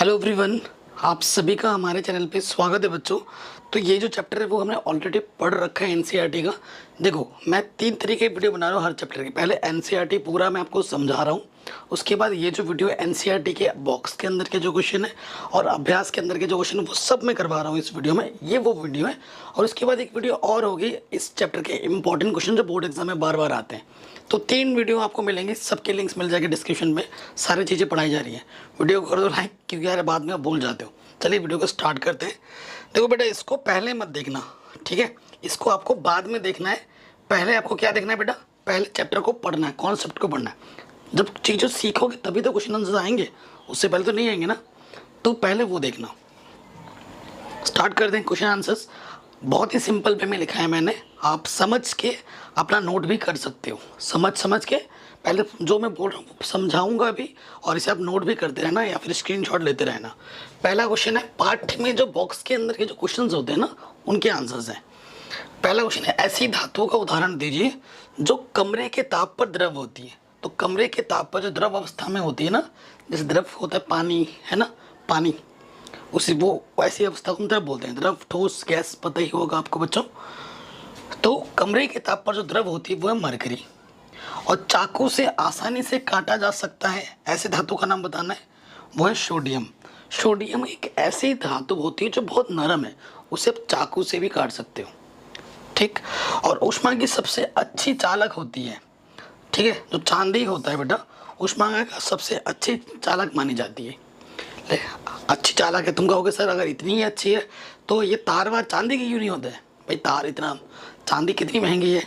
Hello everyone, आप सभी का हमारे चैनल पे स्वागत है बच्चों। तो ये जो चैप्टर है वो हमने ऑलरेडी पढ़ रखा है एनसीईआरटी का। देखो, मैं 3 तरीके की वीडियो बना रहा हूँ हर चैप्टर की। पहले एनसीईआरटी पूरा मैं आपको समझा रहा हूँ, उसके बाद ये जो वीडियो एनसीईआरटी के बॉक्स के अंदर के जो क्वेश्चन है और अभ्यास के अंदर के जो क्वेश्चन है वो सब मैं करवा रहा हूँ इस वीडियो में। ये वो वीडियो है। और उसके बाद एक वीडियो और होगी इस चैप्टर के इंपॉर्टेंट क्वेश्चन जो बोर्ड एग्जाम में बार बार आते हैं। तो 3 वीडियो आपको मिलेंगे, सबके लिंक्स मिल जाएंगे डिस्क्रिप्शन में। सारी चीज़ें पढ़ाई जा रही हैं। वीडियो को कर दो लाइक, क्योंकि यार बाद में आप भूल जाते हो। चलिए वीडियो को स्टार्ट करते हैं। देखो बेटा, इसको पहले मत देखना, ठीक है? इसको आपको बाद में देखना है। पहले आपको क्या देखना है बेटा? पहले चैप्टर को पढ़ना है, कॉन्सेप्ट को पढ़ना है। जब चीज़ें सीखोगे तभी तो क्वेश्चन आंसर आएंगे, उससे पहले तो नहीं आएंगे ना। तो पहले वो देखना। स्टार्ट कर दें क्वेश्चन आंसर्स। बहुत ही सिंपल वे में लिखा है मैंने, आप समझ के अपना नोट भी कर सकते हो। समझ के पहले जो मैं बोल रहा हूँ समझाऊंगा भी, और इसे आप नोट भी करते रहना या फिर स्क्रीनशॉट लेते रहना। पहला क्वेश्चन है, पाठ में जो बॉक्स के अंदर के जो क्वेश्चंस होते हैं ना, उनके आंसर्स हैं। पहला क्वेश्चन है, ऐसी धातुओं का उदाहरण दीजिए जो कमरे के ताप पर द्रव होती है। तो कमरे के ताप पर जो द्रव अवस्था में होती है ना, जैसे द्रव होता है पानी, है ना, पानी, उसी वो ऐसी अवस्था को द्रव बोलते हैं। द्रव, ठोस, गैस, पता ही होगा आपको बच्चों। तो कमरे के ताप पर जो द्रव होती है वो है मरकरी, और चाकू से आसानी से काटा जा सकता है ऐसे धातु का नाम बताना है, वो है सोडियम। सोडियम एक ऐसी धातु होती है जो बहुत नरम है, उसे आप चाकू से भी काट सकते हो, ठीक। और ऊष्मा की सबसे अच्छी चालक होती है, ठीक है, जो चांदी होता है बेटा, ऊष्मा का सबसे अच्छी चालक मानी जाती है। अच्छी चालक है, तुम कहोगे सर अगर इतनी ही अच्छी है तो ये तार वार चांदी की क्यों नहीं होता है? भाई तार इतना, चांदी कितनी महंगी है,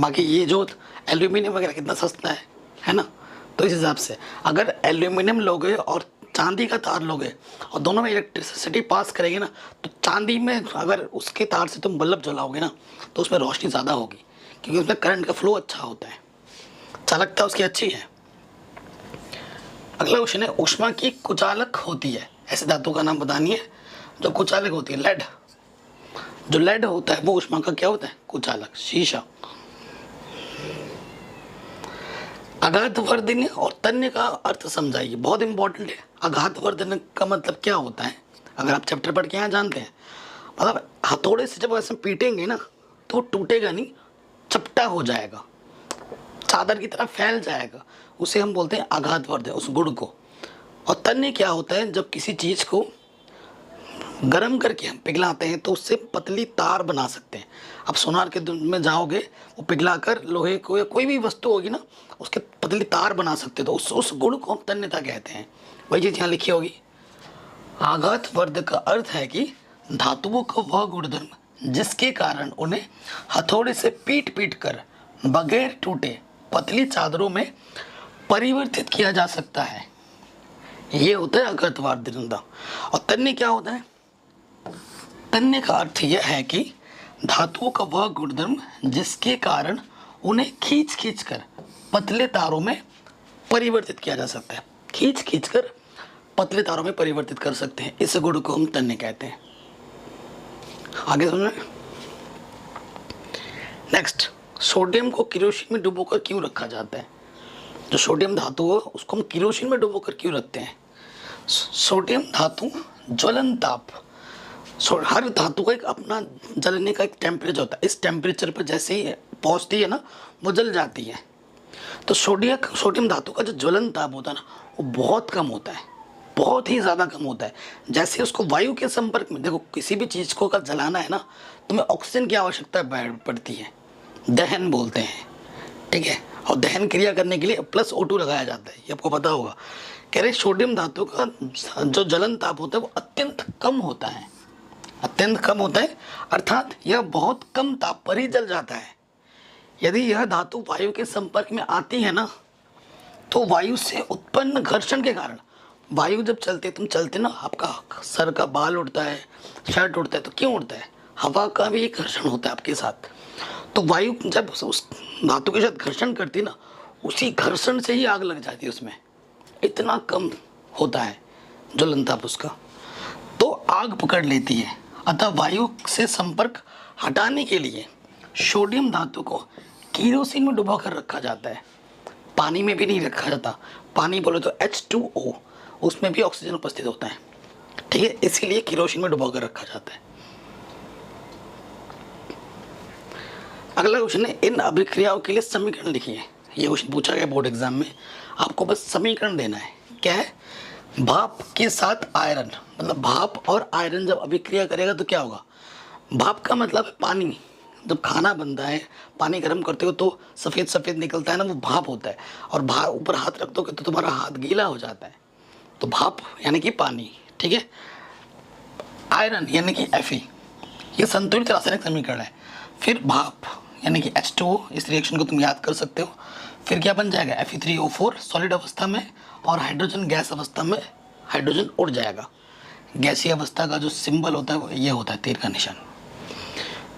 बाकी ये जो एल्यूमिनियम वगैरह कितना सस्ता है ना। तो इस हिसाब से अगर एल्यूमिनियम लोगे और चांदी का तार लोगे और दोनों में इलेक्ट्रिसिटी पास करेंगे ना, तो चांदी में अगर उसके तार से तुम बल्ब जलाओगे ना तो उसमें रोशनी ज़्यादा होगी, क्योंकि उसमें करंट का फ्लो अच्छा होता है, चालकता उसकी अच्छी है। अगला क्वेश्चन है, ऊष्मा की कुचालक होती है ऐसे धातु का नाम बतानी है जो कुचालक होती है। लेड, जो लेड होता है वो ऊष्मा का क्या होता है? कुचालक। शीशा। आघातवर्धन और तन्य का अर्थ समझाइए, बहुत इंपॉर्टेंट है। आघातवर्धन का मतलब क्या होता है? अगर आप चैप्टर पढ़ के यहाँ जानते हैं, मतलब हथौड़े से जब ऐसे पीटेंगे ना तो टूटेगा नहीं, चपटा हो जाएगा, चादर की तरह फैल जाएगा, उसे हम बोलते हैं आघातवर्धन, उस गुण को। और तन्य क्या होता है? जब किसी चीज़ को गर्म करके हम पिघलाते हैं तो उससे पतली तार बना सकते हैं। अब सोनार के दूध में जाओगे, वो पिघलाकर लोहे को या कोई भी वस्तु होगी ना, उसके पतली तार बना सकते हैं, तो उस गुण को हम तन्यता कहते हैं। वही चीज़ यहाँ लिखी होगी। आघातवर्धक का अर्थ है कि धातुओं का वह गुणधर्म जिसके कारण उन्हें हथौड़े से पीट पीट कर बगैर टूटे पतली चादरों में परिवर्तित किया जा सकता है, ये होता है आघातवर्धन। और तन्य क्या होता है? तन्य का अर्थ यह है कि धातुओं का वह गुणधर्म जिसके कारण उन्हें खींच खींच कर पतले तारों में परिवर्तित किया जा सकता है। खींच खींच कर पतले तारों में परिवर्तित कर सकते हैं, इस गुण को हम तन्य कहते हैं। आगे समझ में? नेक्स्ट, सोडियम को केरोसिन में डुबोकर क्यों रखा जाता है? जो सोडियम धातु है उसको हम केरोसिन में डुबोकर क्यों रखते हैं? सोडियम धातु ज्वलन ताप, हर धातु का एक अपना जलने का एक टेम्परेचर होता है। इस टेम्परेचर पर जैसे ही पहुंचती है ना, वो जल जाती है। तो सोडियम धातु का जो ज्वलन ताप होता है ना, वो बहुत कम होता है, बहुत ही ज़्यादा कम होता है। जैसे उसको वायु के संपर्क में, देखो किसी भी चीज़ को अगर जलाना है ना, तुम्हें ऑक्सीजन की आवश्यकता पड़ती है, दहन बोलते हैं, ठीक है। और दहन क्रिया करने के लिए प्लस O2 लगाया जाता है, ये आपको पता होगा। कह रहे सोडियम धातु का जो जलन ताप होता है वो अत्यंत कम होता है, अत्यंत कम होता है, अर्थात यह बहुत कम ताप पर ही जल जाता है। यदि यह धातु वायु के संपर्क में आती है ना, तो वायु से उत्पन्न घर्षण के कारण, वायु जब चलते, तुम चलते ना, आपका सर का बाल उड़ता है, शर्ट उड़ता है, तो क्यों उड़ता है? हवा का भी एक घर्षण होता है आपके साथ। तो वायु जब उस धातु के साथ घर्षण करती है ना, उसी घर्षण से ही आग लग जाती है उसमें, इतना कम होता है ज्वलनताप उसका, तो आग पकड़ लेती है। अतः वायु से संपर्क हटाने के लिए सोडियम धातु को केरोसिन में डुबा कर रखा जाता है, पानी में भी नहीं रखा जाता। पानी बोले तो H2O, उसमें भी ऑक्सीजन उपस्थित होता है। ठीक है, इसीलिए केरोसिन में डुबो कर रखा जाता है। अगला क्वेश्चन है, इन अभिक्रियाओं के लिए समीकरण लिखिए। ये क्वेश्चन पूछा गया बोर्ड एग्जाम में, आपको बस समीकरण देना है। क्या है? भाप के साथ आयरन, मतलब भाप और आयरन जब अभिक्रिया करेगा तो क्या होगा? भाप का मतलब है पानी। जब खाना बनता है, पानी गर्म करते हो तो सफ़ेद सफ़ेद निकलता है ना, वो भाप होता है। और ऊपर हाथ रख दोगे तो तुम्हारा हाथ गीला हो जाता है। तो भाप यानी कि पानी। ठीक है, आयरन यानी कि Fe, ये संतुलित रासायनिक समीकरण है। फिर भाप यानी कि H2O, इस रिएक्शन को तुम याद कर सकते हो। फिर क्या बन जाएगा? Fe3O4 सॉलिड अवस्था में, और हाइड्रोजन गैस अवस्था में हाइड्रोजन उड़ जाएगा। गैसीय अवस्था का जो सिंबल होता है वो ये होता है, तीर का निशान।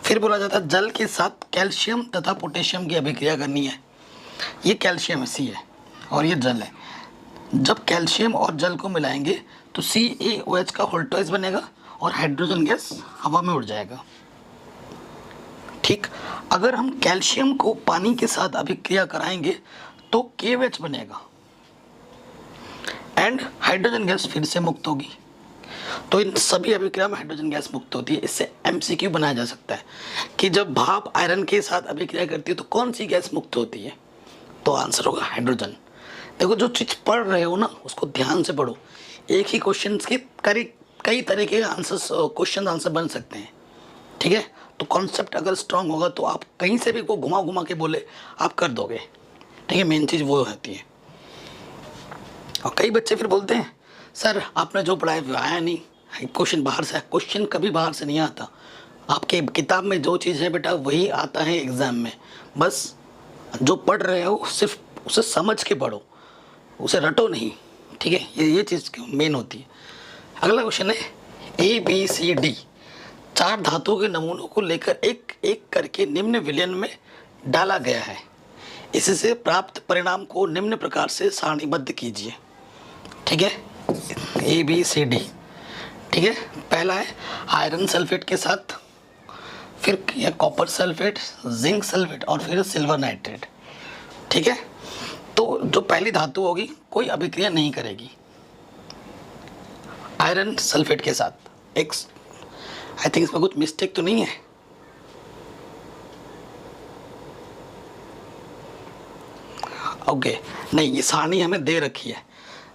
फिर बोला जाता है जल के साथ कैल्शियम तथा पोटेशियम की अभिक्रिया करनी है। ये कैल्शियम सी है और ये जल है। जब कैल्शियम और जल को मिलाएंगे तो CaOH का होल्टोइस बनेगा और हाइड्रोजन गैस हवा में उड़ जाएगा। ठीक, अगर हम कैल्शियम को पानी के साथ अभिक्रिया कराएंगे तो KOH बनेगा एंड हाइड्रोजन गैस फिर से मुक्त होगी। तो इन सभी अभिक्रिया में हाइड्रोजन गैस मुक्त होती है। इससे MCQ बनाया जा सकता है कि जब भाप आयरन के साथ अभिक्रिया करती है तो कौन सी गैस मुक्त होती है? तो आंसर होगा हाइड्रोजन। देखो, जो चीज़ पढ़ रहे हो ना उसको ध्यान से पढ़ो। एक ही क्वेश्चन के कई तरह के आंसर्स, क्वेश्चन आंसर बन सकते हैं। ठीक है, तो कॉन्सेप्ट अगर स्ट्रांग होगा तो आप कहीं से भी को घुमा घुमा के बोले आप कर दोगे। ठीक है, मेन चीज़ वो होती है। और कई बच्चे फिर बोलते हैं सर आपने जो पढ़ाया वो आया नहीं, क्वेश्चन बाहर से। क्वेश्चन कभी बाहर से नहीं आता, आपके किताब में जो चीज़ है बेटा वही आता है एग्ज़ाम में। बस जो पढ़ रहे हो सिर्फ उसे समझ के पढ़ो, उसे रटो नहीं। ठीक है, ये चीज़ मेन होती है। अगला क्वेश्चन है ABCD 4 धातुओं के नमूनों को लेकर एक एक करके निम्न विलयन में डाला गया है। इससे प्राप्त परिणाम को निम्न प्रकार से सारणीबद्ध कीजिए। ठीक है, ABCD। ठीक है, पहला है आयरन सल्फेट के साथ, फिर कॉपर सल्फेट, जिंक सल्फेट और फिर सिल्वर नाइट्रेट। ठीक है, तो जो पहली धातु होगी कोई अभिक्रिया नहीं करेगी आयरन सल्फेट के साथ। आई थिंक इसमें कुछ मिस्टेक तो नहीं है। ओके, नहीं, ये सारणी हमें दे रखी है।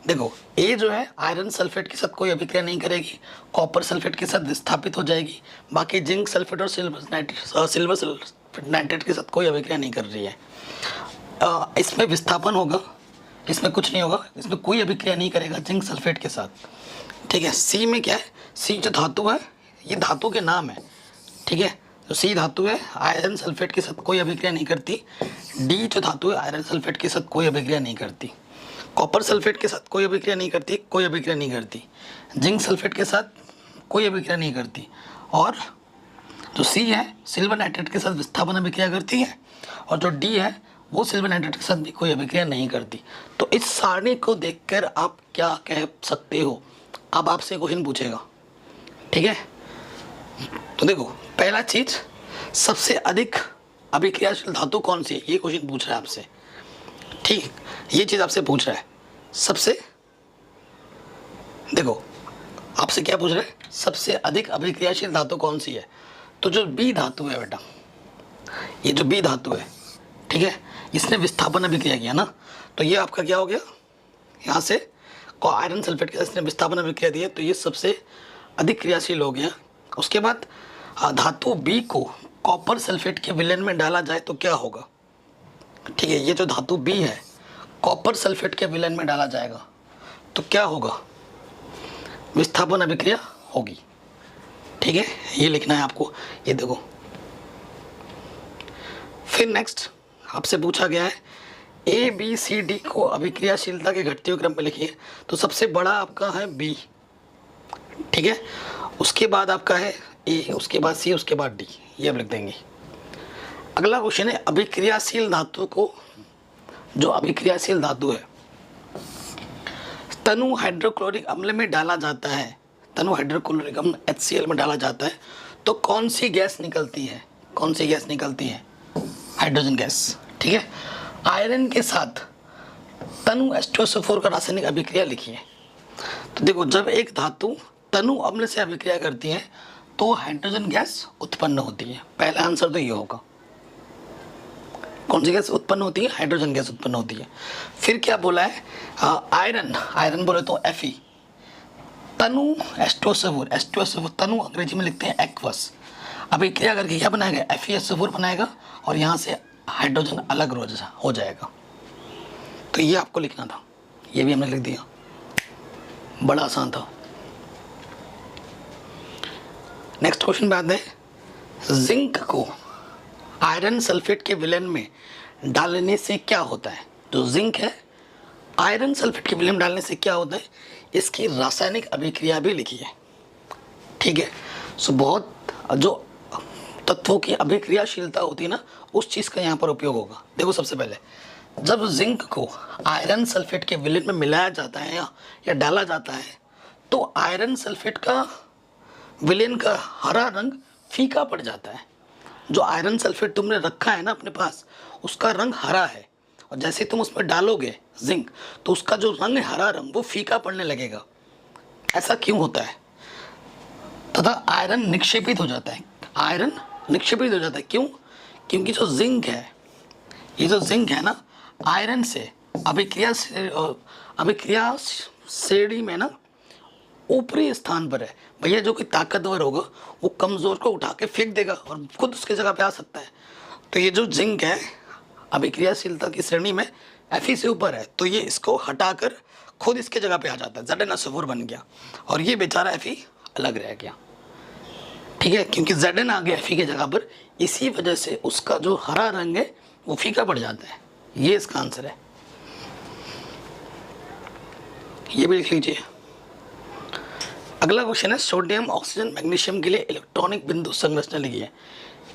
देखो, ए जो है आयरन सल्फेट के साथ कोई अभिक्रिया नहीं करेगी, कॉपर सल्फेट के साथ विस्थापित हो जाएगी। बाकी जिंक सल्फेट और सिल्वर सल्फेट नाइट्रेट के साथ कोई अभिक्रिया नहीं कर रही है। इसमें विस्थापन होगा, इसमें कुछ नहीं होगा, इसमें कोई अभिक्रिया नहीं करेगा जिंक सल्फेट के साथ। ठीक है, सी में क्या है? सी जो धातु है ये धातु के नाम है। ठीक है, तो सी धातु है, आयरन सल्फेट के साथ कोई अभिक्रिया नहीं करती। डी जो धातु है आयरन सल्फेट के साथ कोई अभिक्रिया नहीं करती। कॉपर सल्फेट के साथ कोई अभिक्रिया नहीं करती, कोई अभिक्रिया नहीं करती। जिंक सल्फेट के साथ कोई अभिक्रिया नहीं करती। और जो सी है सिल्वर नाइट्रेट के साथ विस्थापन अभिक्रिया करती है, और जो डी है वो सिल्वर नाइट्रेट के साथ भी कोई अभिक्रिया नहीं करती। तो इस सारणी को देखकर आप क्या कह सकते हो? अब आपसे क्वेश्चन पूछेगा। ठीक है, तो देखो, पहला चीज सबसे अधिक अभिक्रियाशील धातु कौन सी है, ये क्वेश्चन पूछ रहा है आपसे। ठीक, ये चीज आपसे पूछ रहा है। सबसे, देखो आपसे क्या पूछ रहा है? सबसे अधिक अभिक्रियाशील धातु कौन सी है? तो जो बी धातु है बेटा, ये जो बी धातु है, ठीक है, इसने विस्थापन अभिक्रिया किया ना, तो ये आपका क्या हो गया? यहाँ से आयरन सल्फेट के साथ इसने विस्थापन अभिक्रिया दी है, तो ये सबसे अधिक क्रियाशील हो गया। उसके बाद धातु बी को कॉपर सल्फेट के विलयन में डाला जाए तो क्या होगा? ठीक है, ये जो धातु बी है कॉपर सल्फेट के विलयन में डाला जाएगा तो क्या होगा? विस्थापन अभिक्रिया होगी। ठीक है, ये लिखना है आपको, ये देखो। फिर नेक्स्ट आपसे पूछा गया है ABCD को अभिक्रियाशीलता के घटते हुए क्रम में लिखिए। तो सबसे बड़ा आपका है बी, ठीक है, उसके बाद आपका है ए, उसके बाद सी, उसके बाद डी, ये आप लिख देंगे। अगला क्वेश्चन है अभिक्रियाशील धातु को, जो अभिक्रियाशील धातु है तनु हाइड्रोक्लोरिक अम्ल में डाला जाता है, तनु हाइड्रोक्लोरिक अम्ल HCl में डाला जाता है तो कौन सी गैस निकलती है? कौन सी गैस निकलती है? Hydrogen gas. ठीक है, आयरन के साथ तनु H2SO4 का रासायनिक अभिक्रिया लिखिए। तो देखो, जब एक धातु तनु अम्ल से अभिक्रिया करती है तो हाइड्रोजन गैस उत्पन्न होती है। पहला आंसर तो ये होगा। कौन सी गैस उत्पन्न होती है? हाइड्रोजन गैस उत्पन्न होती है। फिर क्या बोला है? आयरन, आयरन बोले तो Fe। तनु H2SO4 तनु अंग्रेजी में लिखते हैं एक्वस। अभिक्रिया करके क्या बनाएगा? FeSO4 बनाएगा और यहाँ से हाइड्रोजन अलग हो जाएगा। तो ये आपको लिखना था, ये भी हमने लिख दिया, बड़ा आसान था। नेक्स्ट क्वेश्चन पे आते हैं। जिंक को आयरन सल्फेट के विलयन में डालने से क्या होता है? जो जिंक है, आयरन सल्फेट के विलयन में डालने से क्या होता है, इसकी रासायनिक अभिक्रिया भी लिखी है। ठीक है, सो बहुत जो तत्वों की अभिक्रियाशीलता होती है ना, उस चीज़ का यहाँ पर उपयोग होगा। देखो, सबसे पहले जब जिंक को आयरन सल्फेट के विलयन में मिलाया जाता है या डाला जाता है तो आयरन सल्फेट का विलयन का हरा रंग फीका पड़ जाता है। जो आयरन सल्फेट तुमने रखा है ना अपने पास, उसका रंग हरा है, और जैसे तुम उसमें डालोगे जिंक तो उसका जो रंग है, हरा रंग, वो फीका पड़ने लगेगा। ऐसा क्यों होता है? तथा आयरन निक्षेपित हो जाता है। आयरन निक्षेपित हो जाता है क्यों? क्योंकि जो जिंक है, ये जो जिंक है ना, आयरन से अभिक्रिया श्रेणी में ना ऊपरी स्थान पर है। भैया जो कि ताकतवर होगा वो कमज़ोर को उठा के फेंक देगा और खुद उसके जगह पे आ सकता है। तो ये जो जिंक है अभिक्रियाशीलता की श्रेणी में Fe से ऊपर है, तो ये इसको हटाकर खुद इसके जगह पे आ जाता है, ZnSO4 बन गया और ये बेचारा Fe अलग रह गया। ठीक है, क्योंकि Zn आ गया Fe की जगह पर, इसी वजह से उसका जो हरा रंग है वो फीका पड़ जाता है। ये इसका आंसर है, ये भी लिख लीजिए। अगला क्वेश्चन है, सोडियम ऑक्सीजन मैग्नीशियम के लिए इलेक्ट्रॉनिक बिंदु संरचना लिखी है।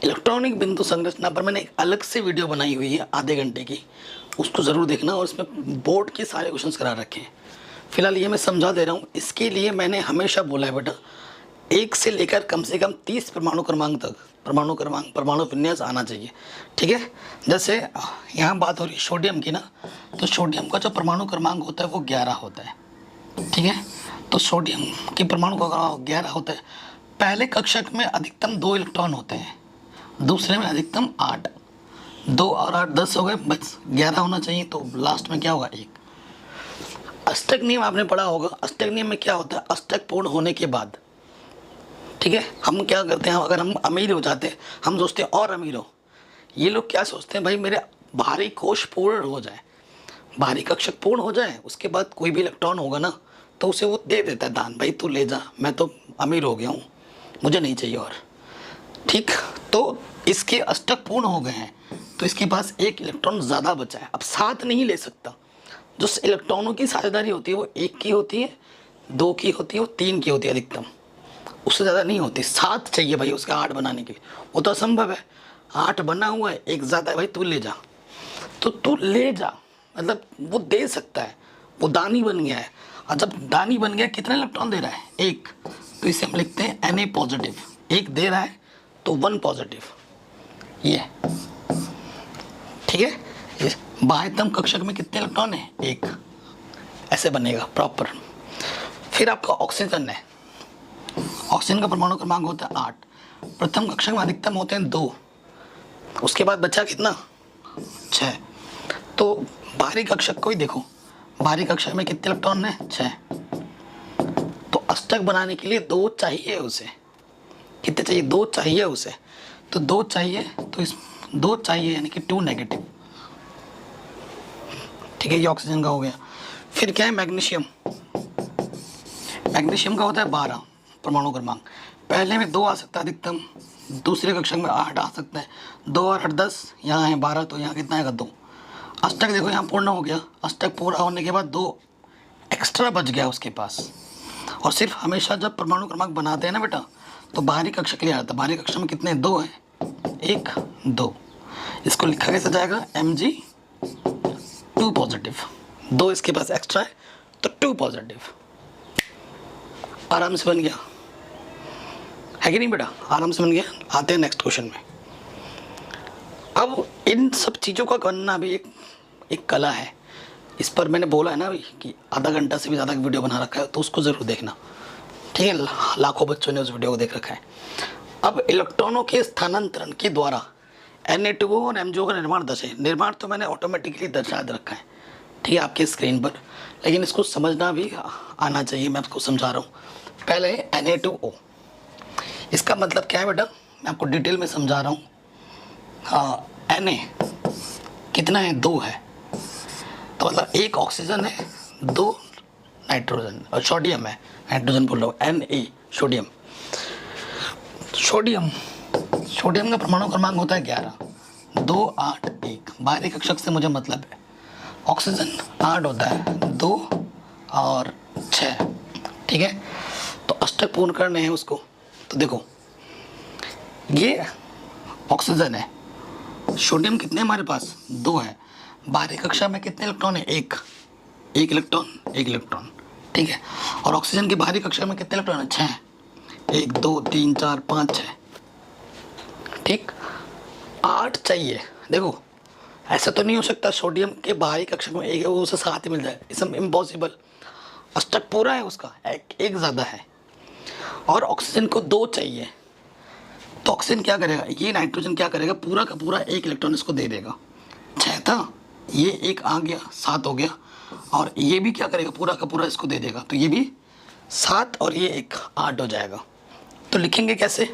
इलेक्ट्रॉनिक बिंदु संरचना पर मैंने एक अलग से वीडियो बनाई हुई है आधे घंटे की, उसको ज़रूर देखना, और इसमें बोर्ड के सारे क्वेश्चंस करा रखे हैं। फिलहाल ये मैं समझा दे रहा हूँ। इसके लिए मैंने हमेशा बोला है बेटा, 1 से लेकर कम से कम 30 परमाणु क्रमांक तक परमाणु विन्यास आना चाहिए। ठीक है, जैसे यहाँ बात हो रही है सोडियम की ना, तो सोडियम का जो परमाणु क्रमांक होता है वो 11 होता है। ठीक है, तो सोडियम के परमाणु का 11 होता है। पहले कक्षक में अधिकतम 2 इलेक्ट्रॉन होते हैं, दूसरे में अधिकतम 8। 2 और 8 10 हो गए, बस 11 होना चाहिए। तो लास्ट में क्या होगा? 1। अष्टक नियम आपने पढ़ा होगा। अष्टक नियम में क्या होता है? अष्टक पूर्ण होने के बाद, ठीक है, हम क्या करते हैं, अगर हम अमीर हो जाते हैं, हम सोचते हैं और अमीर हो। ये लोग क्या सोचते हैं, भाई मेरे बाहरी कोश पूर्ण हो जाए, बाहरी कक्षक पूर्ण हो जाए, उसके बाद कोई भी इलेक्ट्रॉन होगा ना तो उसे वो दे देता है दान, भाई तू ले जा, मैं तो अमीर हो गया हूँ, मुझे नहीं चाहिए और। ठीक, तो इसके अष्टक पूर्ण हो गए हैं तो इसके पास 1 इलेक्ट्रॉन ज़्यादा बचा है। अब 7 नहीं ले सकता। जो इलेक्ट्रॉनों की साझेदारी होती है वो 1 की होती है, 2 की होती है, वो 3 की होती है अधिकतम, उससे ज़्यादा नहीं होती। 7 चाहिए भाई उसका 8 बनाने के लिए, वो तो असंभव है। 8 बना हुआ है, 1 ज़्यादा है, भाई तू ले जा, तो तू ले जा, मतलब वो दे सकता है, वो दानी बन गया है। और जब दानी बन गया, कितने इलेक्ट्रॉन दे रहा है? 1। तो इसे हम लिखते हैं Na पॉजिटिव। 1 दे रहा है तो 1 पॉजिटिव, ये ठीक है। बाह्यतम कक्षक में कितने इलेक्ट्रॉन है? 1। ऐसे बनेगा प्रॉपर। फिर आपका ऑक्सीजन है, ऑक्सीजन का परमाणु क्रमांक होता है 8। प्रथम कक्षक में अधिकतम होते हैं 2, उसके बाद बचा कितना? 6। तो बाहरी कक्षक को ही देखो, बाहरी कक्षक में कितने इलेक्ट्रॉन है? 6। तो अष्टक बनाने के लिए 2 चाहिए उसे। कितने चाहिए? 2 चाहिए उसे। तो 2 चाहिए, तो इस 2 चाहिए यानी कि 2 नेगेटिव। ठीक है, ये ऑक्सीजन का हो गया। फिर क्या है? मैग्नीशियम। मैग्नीशियम का होता है 12 परमाणु क्रमांक। पहले में 2 आ सकता है अधिकतम, दूसरे कक्षक में 8 आ सकता है। 2 और 8 10, यहाँ है 12, तो यहाँ कितना आएगा? 2। अष्टक देखो यहाँ पूर्ण हो गया। अष्टक पूरा होने के बाद 2 एक्स्ट्रा बच गया उसके पास। और सिर्फ हमेशा जब परमाणु क्रमांक बनाते हैं ना बेटा, तो बाहरी कक्षक के लिए आता है। बाहरी कक्षक में कितने? 2 है, 1 2। इसको लिखा कैसे जाएगा? Mg2 positive. 2 इसके पास एक्स्ट्रा है तो 2 पॉजिटिव। आराम से बन गया है कि नहीं बेटा? आराम से बन गया। आते हैं नेक्स्ट क्वेश्चन में। अब इन सब चीज़ों का बनना भी एक कला है। इस पर मैंने बोला है ना अभी कि आधा घंटा से भी ज़्यादा वीडियो बना रखा है, तो उसको ज़रूर देखना, ठीक है। लाखों बच्चों ने उस वीडियो को देख रखा है। अब इलेक्ट्रॉनों के स्थानांतरण के द्वारा Na2O और MgO का निर्माण दर्शाए। निर्माण तो मैंने ऑटोमेटिकली दर्शा रखा है, ठीक है, आपके स्क्रीन पर, लेकिन इसको समझना भी आना चाहिए। मैं आपको समझा रहा हूँ। पहले Na2O, इसका मतलब क्या है बेटा, मैं आपको डिटेल में समझा रहा हूँ। हाँ, Na कितना है, 2 है, तो मतलब एक ऑक्सीजन है, 2 नाइट्रोजन और सोडियम है, नाइट्रोजन बोल रहा हूँ, Na सोडियम। सोडियम का परमाणु क्रमांक होता है 11, 2 8 1। बाहरी कक्षक से मुझे मतलब है। ऑक्सीजन 8 होता है, 2 और 6, ठीक है। तो अष्टक पूर्ण करने हैं उसको, तो देखो ये ऑक्सीजन है, सोडियम कितने हमारे पास, 2 है। बाहरी कक्षा में कितने इलेक्ट्रॉन है, एक इलेक्ट्रॉन, ठीक है। और ऑक्सीजन की बाहरी कक्षा में कितने इलेक्ट्रॉन है, 6, 1 2 3 4 5 6, ठीक। 8 चाहिए। देखो ऐसा तो नहीं हो सकता सोडियम के बाहरी कक्षा में एक है वो उसे 7 ही मिल जाए, इसम इम्पॉसिबल। अष्टक पूरा है उसका, एक ज़्यादा है, और ऑक्सीजन को 2 चाहिए। तो ऑक्सीजन क्या करेगा, ये नाइट्रोजन क्या करेगा, पूरा का पूरा एक इलेक्ट्रॉन इसको दे देगा। 6 था, ये एक आ गया, 7 हो गया, और ये भी क्या करेगा, पूरा का पूरा इसको दे देगा, तो ये भी 7 और ये एक 8 हो जाएगा। तो लिखेंगे कैसे,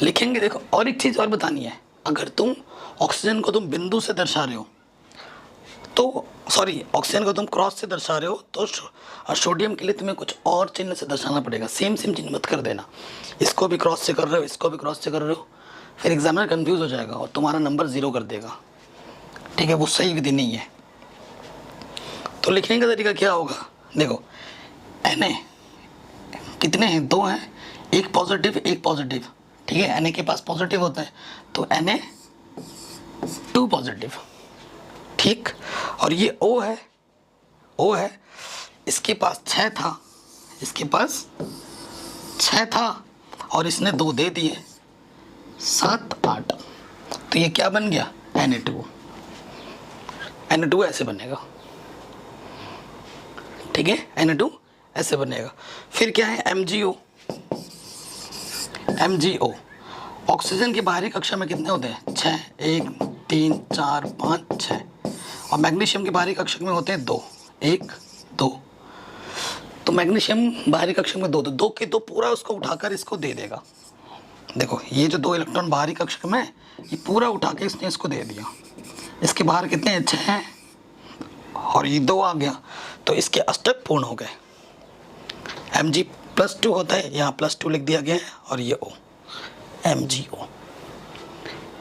लिखेंगे देखो। और एक चीज़ और बतानी है, अगर तुम ऑक्सीजन को तुम बिंदु से दर्शा रहे हो तो ऑक्सीजन को तुम क्रॉस से दर्शा रहे हो, तो सोडियम के लिए तुम्हें कुछ और चिन्ह से दर्शाना पड़ेगा। सेम चिन्ह मत कर देना, इसको भी क्रॉस से कर रहे हो, इसको भी क्रॉस से कर रहे हो, फिर एग्जामिनर कंफ्यूज हो जाएगा और तुम्हारा नंबर 0 कर देगा, ठीक है। वो सही विधि नहीं है। तो लिखने का तरीका क्या होगा, देखो Na कितने हैं, 2 हैं, एक पॉजिटिव, ठीक है। Na के पास पॉजिटिव होता है, तो Na2 पॉजिटिव, ठीक। और ये O है, इसके पास 6 था, और इसने 2 दे दिए, 7 8, तो ये क्या बन गया, Na2 ऐसे बनेगा, ठीक है। Na2 ऐसे बनेगा। फिर क्या है, MgO। ऑक्सीजन की बाहरी कक्षा में कितने होते हैं, 6, 1 3 4 5 6, और मैग्नीशियम की बाहरी कक्षा में होते हैं 2, 1 2। तो मैग्नीशियम बाहरी कक्षा में 2 के 2 पूरा उसको उठाकर इसको दे देगा। देखो ये जो 2 इलेक्ट्रॉन बाहरी कक्षा में, ये पूरा उठा के इसने इसको दे दिया। इसके बाहर कितने हैं, 6 हैं, और ये 2 आ गया, तो इसके अष्टक पूर्ण हो गए। Mg+2 होता है, यहाँ +2 लिख दिया गया है, और ये O, MgO,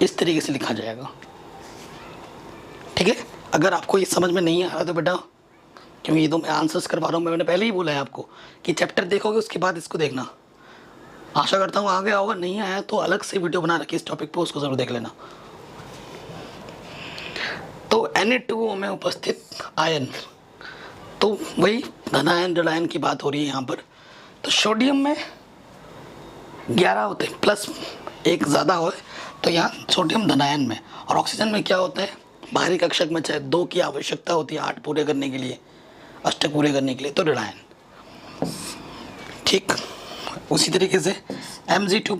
इस तरीके से लिखा जाएगा, ठीक है। अगर आपको ये समझ में नहीं आ रहा तो बेटा, क्योंकि ये तो मैं आंसर्स करवा रहा हूँ, मैंने पहले ही बोला है आपको कि चैप्टर देखोगे उसके बाद इसको देखना। आशा करता हूँ आ गया होगा, नहीं आया तो अलग से वीडियो बना रखी इस टॉपिक पे, उसको ज़रूर देख लेना। तो Na2O में उपस्थित आयन, तो वही धनायन जलायन की बात हो रही है यहाँ पर। तो सोडियम में 11 होते हैं, प्लस एक ज़्यादा हो, तो यहाँ सोडियम धनायन में। और ऑक्सीजन में क्या होता है, बाहरी कक्षक में चाहे 2 की आवश्यकता होती है 8 पूरे करने के लिए, अष्टक पूरे करने के लिए, तो ऋणायन, ठीक। उसी तरीके से Mg2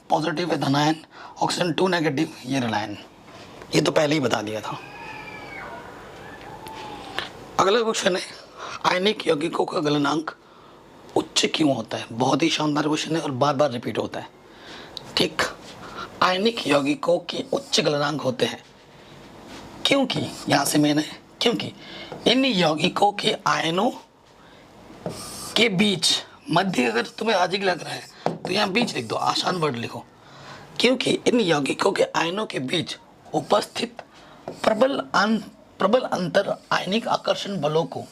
पॉजिटिव है धनायन, ऑक्सीजन 2 नेगेटिव, ये ऋणायन। ये तो पहले ही बता दिया था। अगला क्वेश्चन है, आयनिक यौगिकों का गलनांक उच्च क्यों होता है। बहुत ही शानदार क्वेश्चन है और बार बार रिपीट होता है, ठीक। आयनिक यौगिकों के उच्च गलनांक होते हैं क्योंकि, यहाँ से मैंने, क्योंकि इन यौगिकों के आयनों के बीच मध्य, अगर तुम्हें अजीब लग रहा है तो यहाँ बीच लिख दो, आसान वर्ड लिखो। क्योंकि इन यौगिकों के आयनों के बीच उपस्थित प्रबल अंतर आयनिक आकर्षण बलों को,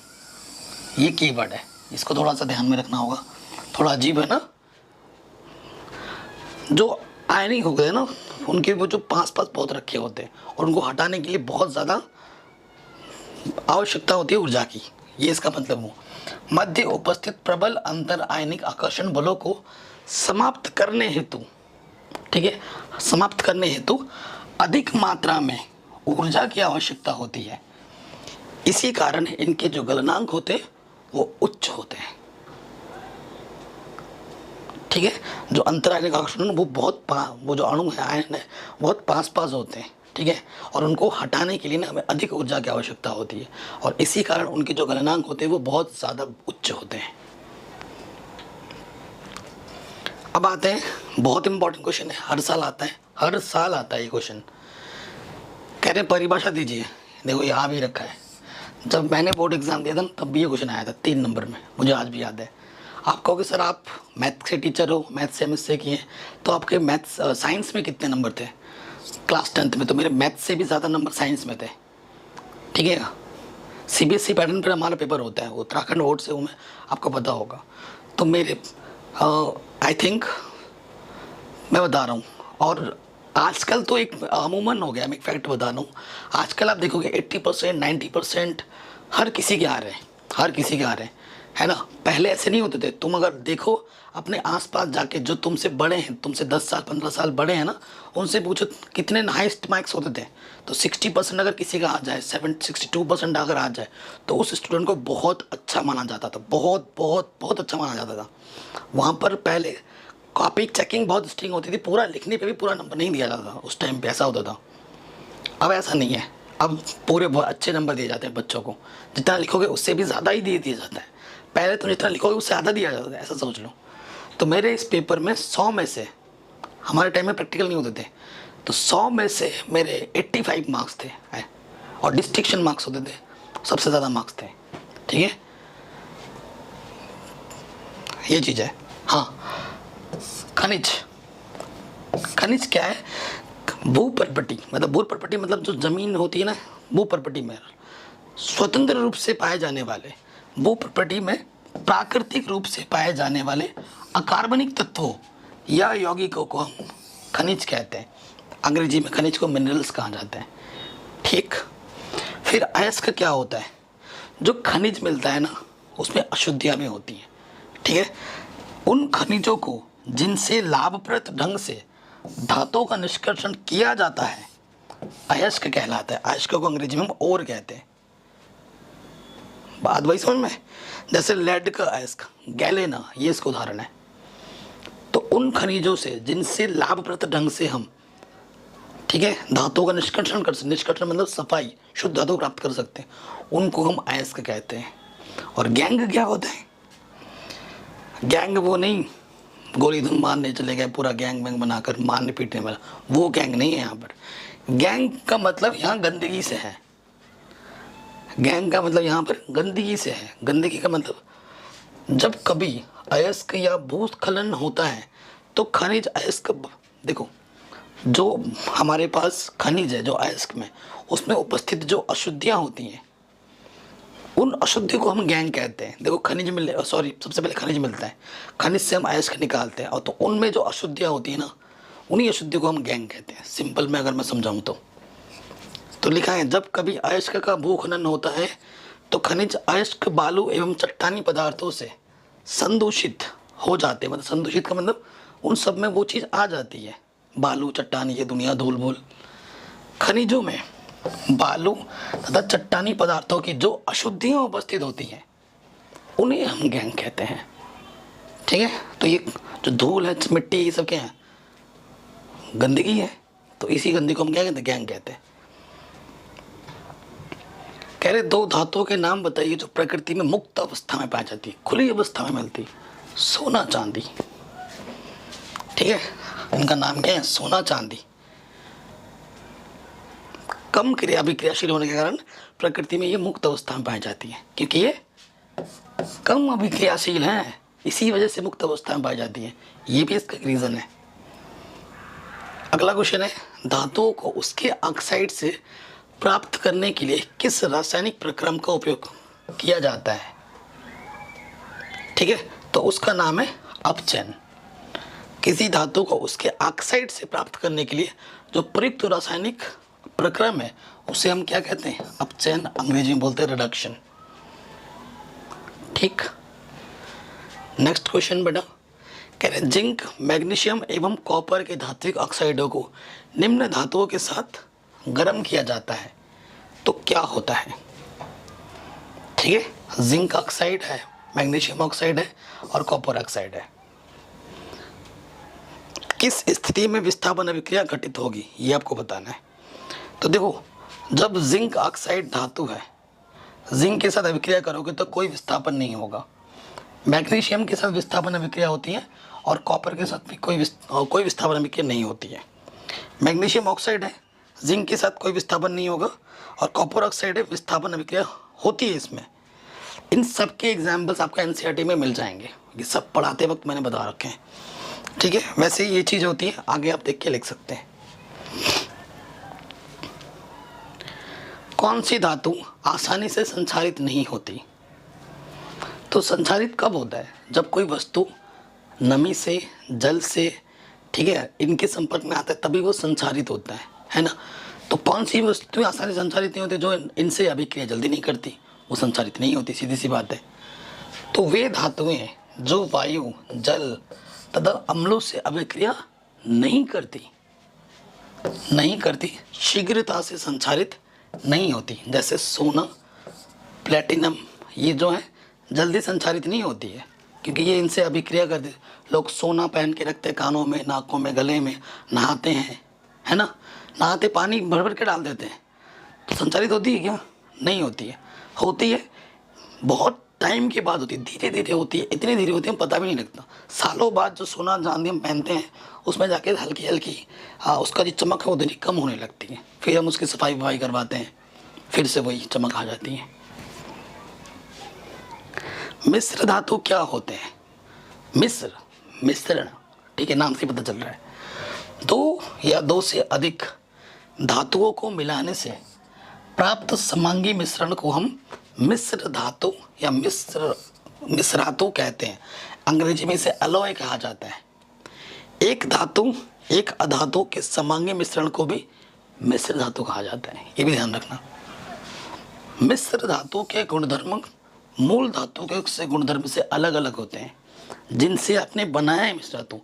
ये कीवर्ड है, इसको थोड़ा सा ध्यान में रखना होगा, थोड़ा अजीब है ना। जो आयनिक होते हैं ना, उनके वो जो पास बहुत रखे होते हैं, और उनको हटाने के लिए बहुत ज़्यादा आवश्यकता होती है ऊर्जा की, ये इसका मतलब हो। मध्य उपस्थित प्रबल अंतर आयनिक आकर्षण बलों को समाप्त करने हेतु, ठीक है, समाप्त करने हेतु अधिक मात्रा में ऊर्जा की आवश्यकता होती है। इसी कारण इनके जो गलनांक होते हैं वो उच्च होते हैं। ठीक है, जो अंतरायनिक आकर्षण वो वो जो अणु है, आयन है, बहुत पास होते हैं। ठीक है, और उनको हटाने के लिए ना हमें अधिक ऊर्जा की आवश्यकता होती है, और इसी कारण उनके जो गलनांक होते हैं वो बहुत ज़्यादा उच्च होते हैं। अब आते हैं, बहुत इंपॉर्टेंट क्वेश्चन है, हर साल आता है ये क्वेश्चन। कह रहे परिभाषा दीजिए। देखो यहाँ भी रखा है, जब मैंने बोर्ड एग्जाम दिया था तब भी ये क्वेश्चन आया था 3 नंबर में, मुझे आज भी याद है। आप कहोगे सर आप मैथ के टीचर हो, मैथ से एमएससी किए, तो आपके मैथ्स साइंस में कितने नंबर थे? क्लास 10th में तो मेरे मैथ से भी ज़्यादा नंबर साइंस में थे। ठीक है, सीबीएसई पैटर्न पर हमारा पेपर होता है, उत्तराखंड बोर्ड से हूँ मैं, आपको पता होगा। तो मेरे आई थिंक मैं बता रहा हूँ, और आजकल तो एक अमूमन हो गया, मैं एक फैक्ट बता रहा हूँ, आजकल आप देखोगे 80% 90% हर किसी के आ रहे हैं, है ना। पहले ऐसे नहीं होते थे। तुम अगर देखो अपने आसपास जाके, जो तुमसे बड़े हैं, तुमसे 10 साल 15 साल बड़े हैं ना, उनसे पूछो कितने हाईएस्ट मार्क्स होते थे। तो 60% अगर किसी का आ जाए, 62% अगर आ जाए, तो उस स्टूडेंट को बहुत अच्छा माना जाता था, बहुत अच्छा माना जाता था। वहाँ पर पहले कॉपी चेकिंग बहुत स्ट्रिंग होती थी, पूरा लिखने पे भी पूरा नंबर नहीं दिया जाता था, उस टाइम पे ऐसा होता था। अब ऐसा नहीं है, अब पूरे बहुत अच्छे नंबर दिए जाते हैं बच्चों को, जितना लिखोगे उससे भी ज़्यादा ही दिया जाता है। पहले तो जितना लिखोगे उससे ज़्यादा दिया जाता था, ऐसा सोच लो। तो मेरे इस पेपर में 100 में से, हमारे टाइम में प्रैक्टिकल नहीं होते थे, तो 100 में से मेरे 85 मार्क्स थे, और डिस्टिंक्शन मार्क्स होते थे, सबसे ज़्यादा मार्क्स थे। ठीक है, ये चीज़ है। हाँ, खनिज क्या है? भूपर्पटी मतलब जो जमीन होती है ना, भूपर्पटी में स्वतंत्र रूप से पाए जाने वाले, भूपर्पटी में प्राकृतिक रूप से पाए जाने वाले अकार्बनिक तत्वों या यौगिकों को हम खनिज कहते हैं। अंग्रेजी में खनिज को मिनरल्स कहा जाता है। ठीक, फिर अयस्क क्या होता है? जो खनिज मिलता है ना, उसमें अशुद्धियाँ भी होती हैं। ठीक है, उन खनिजों को जिनसे लाभप्रद ढंग से धातुओं का निष्कर्षण किया जाता है, अयस्क कहलाता है। अयस्क को अंग्रेजी में हम ओर कहते हैं। बात वही समझ में, जैसे लेड का अयस्क, गैलेना, ये इसका उदाहरण है। तो उन खनिजों से जिनसे लाभप्रद ढंग से हम, ठीक है, धातुओं का निष्कर्षण मतलब सफाई, शुद्ध धातु प्राप्त कर सकते हैं, उनको हम अयस्क कहते हैं। और गैंग क्या होता है? गैंग वो नहीं, गोली धुन मारने चले गए, पूरा गैंग वैंग बनाकर मारने पीटने वाला, वो गैंग नहीं है यहाँ पर। गैंग का मतलब यहाँ गंदगी से है। गैंग का मतलब यहाँ पर गंदगी से है। गंदगी का मतलब जब कभी अयस्क या भूस्खलन होता है तो खनिज अयस्क, देखो जो हमारे पास खनिज है जो अयस्क में, उसमें उपस्थित जो अशुद्धियाँ होती हैं, उन अशुद्धियों को हम गैंग कहते हैं। देखो खनिज सबसे पहले खनिज मिलता है, खनिज से हम अयस्क निकालते हैं, और तो उनमें जो अशुद्धियाँ होती हैं ना, उन्हीं अशुद्धियों को हम गैंग कहते हैं। सिंपल में अगर मैं समझाऊँ तो लिखा है, जब कभी अयस्क का भूखनन होता है तो खनिज अयस्क बालू एवं चट्टानी पदार्थों से संदूषित हो जाते हैं। मतलब संदूषित का मतलब उन सब में वो चीज़ आ जाती है, बालू चट्टानी, ये दुनिया धूल भूल। खनिजों में बालू तथा चट्टानी पदार्थों की जो अशुद्धियाँ उपस्थित होती हैं, उन्हें हम गैंग कहते हैं। ठीक है, तो ये जो धूल है, मिट्टी, ये सब क्या है? गंदगी है। तो इसी गंदगी को हम क्या कहते हैं? गैंग कहते हैं। कह रहे 2 धातुओं के नाम बताइए जो प्रकृति में मुक्त अवस्था में पाई जाती है, खुली अवस्था में मिलती। सोना चांदी। ठीक है, इनका नाम क्या है? सोना चांदी। कम अभिक्रियाशील होने के कारण प्रकृति में ये मुक्त अवस्था में पाई जाती है, क्योंकि ये कम अभिक्रियाशील हैं, इसी वजह से मुक्त अवस्था में पाई जाती है। ये भी इसका रीज़न है। अगला क्वेश्चन है, धातुओं को उसके ऑक्साइड से प्राप्त करने के लिए किस रासायनिक प्रक्रम का उपयोग किया जाता है? ठीक है, तो उसका नाम है अपचयन। किसी धातु को उसके ऑक्साइड से प्राप्त करने के लिए जो प्रयुक्त रासायनिक प्रक्रम है, उसे हम क्या कहते हैं? अपचयन। अंग्रेजी में बोलते हैं रिडक्शन। ठीक, नेक्स्ट क्वेश्चन बेटा, कह रहे जिंक, मैग्नीशियम एवं कॉपर के धात्विक ऑक्साइडों को निम्न धातुओं के साथ गर्म किया जाता है तो क्या होता है? ठीक है, जिंक ऑक्साइड है, मैग्नीशियम ऑक्साइड है और कॉपर ऑक्साइड है। किस स्थिति में विस्थापन अभिक्रिया घटित होगी ये आपको बताना है। तो देखो, जब जिंक ऑक्साइड धातु है, जिंक के साथ अभिक्रिया करोगे तो कोई विस्थापन नहीं होगा। मैग्नीशियम के साथ विस्थापन अभिक्रिया होती है और कॉपर के साथ भी कोई विस्थापन अभिक्रिया नहीं होती है। मैग्नीशियम ऑक्साइड है, जिंक के साथ कोई विस्थापन नहीं होगा और कॉपर ऑक्साइड है, विस्थापन अभिक्रिया होती है इसमें। इन सब के एग्जाम्पल्स आपको एनसीईआरटी में मिल जाएंगे, ये सब पढ़ाते वक्त मैंने बता रखे हैं। ठीक है, वैसे ये चीज़ होती है, आगे आप देख के लिख सकते हैं। कौन सी धातु आसानी से संचारित नहीं होती? तो संचारित कब होता है? जब कोई वस्तु नमी से, जल से, ठीक है, इनके संपर्क में आता है तभी वो संचारित होता है ना। तो कौन सी वस्तुएं आसानी से संचारित नहीं होती? जो इनसे अभिक्रिया जल्दी नहीं करती, वो संचारित नहीं होती, सीधी सी बात है। तो वे धातुएं जो वायु, जल तथा अम्लों से अभिक्रिया नहीं करती, शीघ्रता से संचारित नहीं होती। जैसे सोना, प्लेटिनम, ये जो है जल्दी संचारित नहीं होती है क्योंकि ये इनसे अभिक्रिया करते। लोग सोना पहन के रखते हैं कानों में, नाकों में, गले में, नहाते हैं, है ना। नहाते पानी भर भर के डाल देते हैं, तो संचारित होती है क्या? नहीं होती है। होती है बहुत टाइम के बाद होती है, धीरे धीरे होती है, इतनी धीरे होती है पता भी नहीं लगता। सालों बाद जो सोना चांदी हम पहनते हैं उसमें जाके हल्की हल्की उसका जो चमक है वो धीरे कम होने लगती है। फिर हम उसकी सफाई वफाई करवाते हैं, फिर से वही चमक आ जाती है। मिश्र धातु क्या होते हैं? मिश्रण, ठीक है, नाम से पता चल रहा है। दो या दो से अधिक धातुओं को मिलाने से प्राप्त समांगी मिश्रण को हम मिश्र धातु या मिश्रातु कहते हैं। अंग्रेजी में इसे अलॉय कहा जाता है। एक धातु एक अधातु के समांगी मिश्रण को भी मिश्र धातु कहा जाता है, ये भी ध्यान रखना। मिश्र धातु के गुणधर्म मूल धातु के से गुणधर्म से अलग अलग होते हैं। जिनसे आपने बनाया है मिश्र धातु,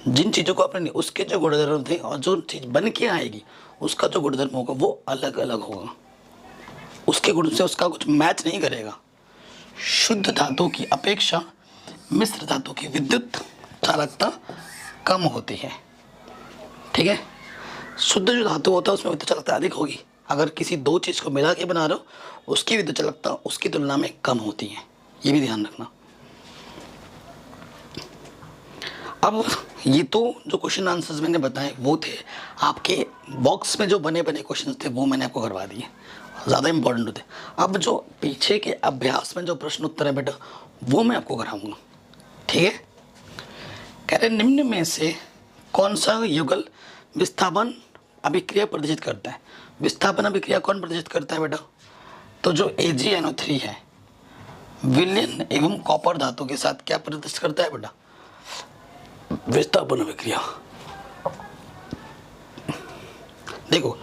जिन चीज़ों को आपने, उसके जो गुणधर्म थे और जो चीज़ बन के आएगी उसका जो गुणधर्म होगा वो अलग अलग होगा। उसके गुण से उसका कुछ मैच नहीं करेगा। शुद्ध धातु की अपेक्षा मिश्र धातु की विद्युत चालकता कम होती है। ठीक है, शुद्ध जो धातु होता है उसमें विद्युत चालकता अधिक होगी। अगर किसी दो चीज़ को मिला के बना रहे हो उसकी विद्युत चालकता उसकी तुलना में कम होती है, ये भी ध्यान रखना। अब ये तो जो क्वेश्चन आंसर्स मैंने बताए वो थे आपके बॉक्स में, जो बने बने क्वेश्चन थे वो मैंने आपको करवा दिए, ज़्यादा इंपॉर्टेंट होते। अब जो पीछे के अभ्यास में जो प्रश्न उत्तर है बेटा वो मैं आपको कराऊंगा। ठीक है, कह रहे निम्न में से कौन सा युगल विस्थापन अभिक्रिया प्रदर्शित करता है? विस्थापन अभिक्रिया कौन प्रदर्शित करता है बेटा? तो जो AgNO3 है विलयन एवं कॉपर धातु के साथ क्या प्रदर्शित करता है बेटा? विस्थापन अभिक्रिया। देखो,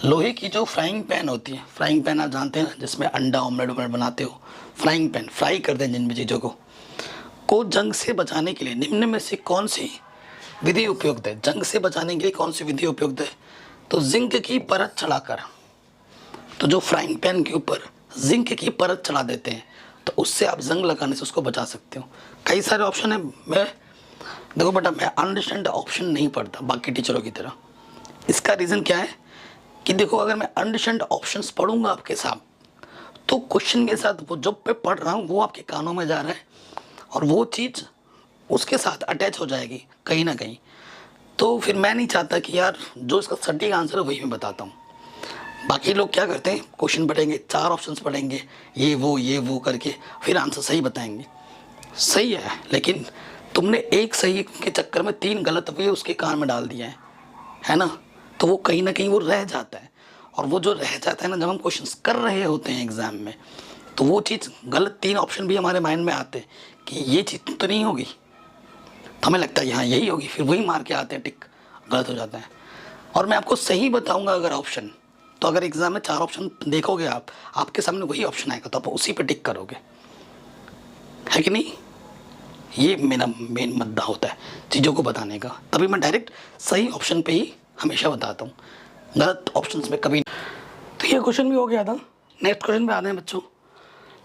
लोहे की जो फ्राइंग पैन होती है, फ्राइंग पैन आप जानते हैं ना, जिसमें अंडा ऑमलेट बनाते हो, फ्राइंग पैन, फ्राई करते हैं जिन भी चीज़ों को जंग से बचाने के लिए निम्न में से कौन सी विधि उपयुक्त है? जंग से बचाने के लिए कौन सी विधि उपयुक्त है? तो जिंक की परत चढ़ाकर, तो जो फ्राइंग पैन के ऊपर जिंक की परत चढ़ा देते हैं तो उससे आप जंग लगाने से उसको बचा सकते हो। कई सारे ऑप्शन है। मैं देखो बेटा, मैं अंडरस्टैंड ऑप्शन नहीं पढ़ता बाकी टीचरों की तरह। इसका रीज़न क्या है कि देखो, अगर मैं अंडरस्टैंड ऑप्शंस पढ़ूंगा आपके साथ तो क्वेश्चन के साथ वो जो पे पढ़ रहा हूँ वो आपके कानों में जा रहा है और वो चीज़ उसके साथ अटैच हो जाएगी कहीं ना कहीं। तो फिर मैं नहीं चाहता कि यार जो इसका सटीक आंसर है वही मैं बताता हूँ। बाकी लोग क्या करते हैं, क्वेश्चन पढ़ेंगे, 4 ऑप्शंस पढ़ेंगे, ये वो करके फिर आंसर सही बताएंगे। सही है, लेकिन तुमने एक सही के चक्कर में 3 गलत भी उसके कान में डाल दिया है ना। तो वो कहीं ना कहीं वो रह जाता है, और वो जो रह जाता है ना, जब हम क्वेश्चंस कर रहे होते हैं एग्जाम में, तो वो चीज़ गलत 3 ऑप्शन भी हमारे माइंड में आते हैं कि ये चीज़ तो नहीं होगी, तो हमें लगता है हाँ यही होगी, फिर वही मार के आते हैं, टिक गलत हो जाता है। और मैं आपको सही बताऊंगा अगर ऑप्शन, तो अगर एग्जाम में 4 ऑप्शन देखोगे आप, आपके सामने वही ऑप्शन आएगा तो आप उसी पे टिक करोगे, है कि नहीं। ये मेरा मेन मुद्दा होता है चीज़ों को बताने का, तभी मैं डायरेक्ट सही ऑप्शन पे ही हमेशा बताता हूँ। गलत ऑप्शंस में कभी। तो ये क्वेश्चन भी हो गया था। नेक्स्ट क्वेश्चन पे आते हैं बच्चों।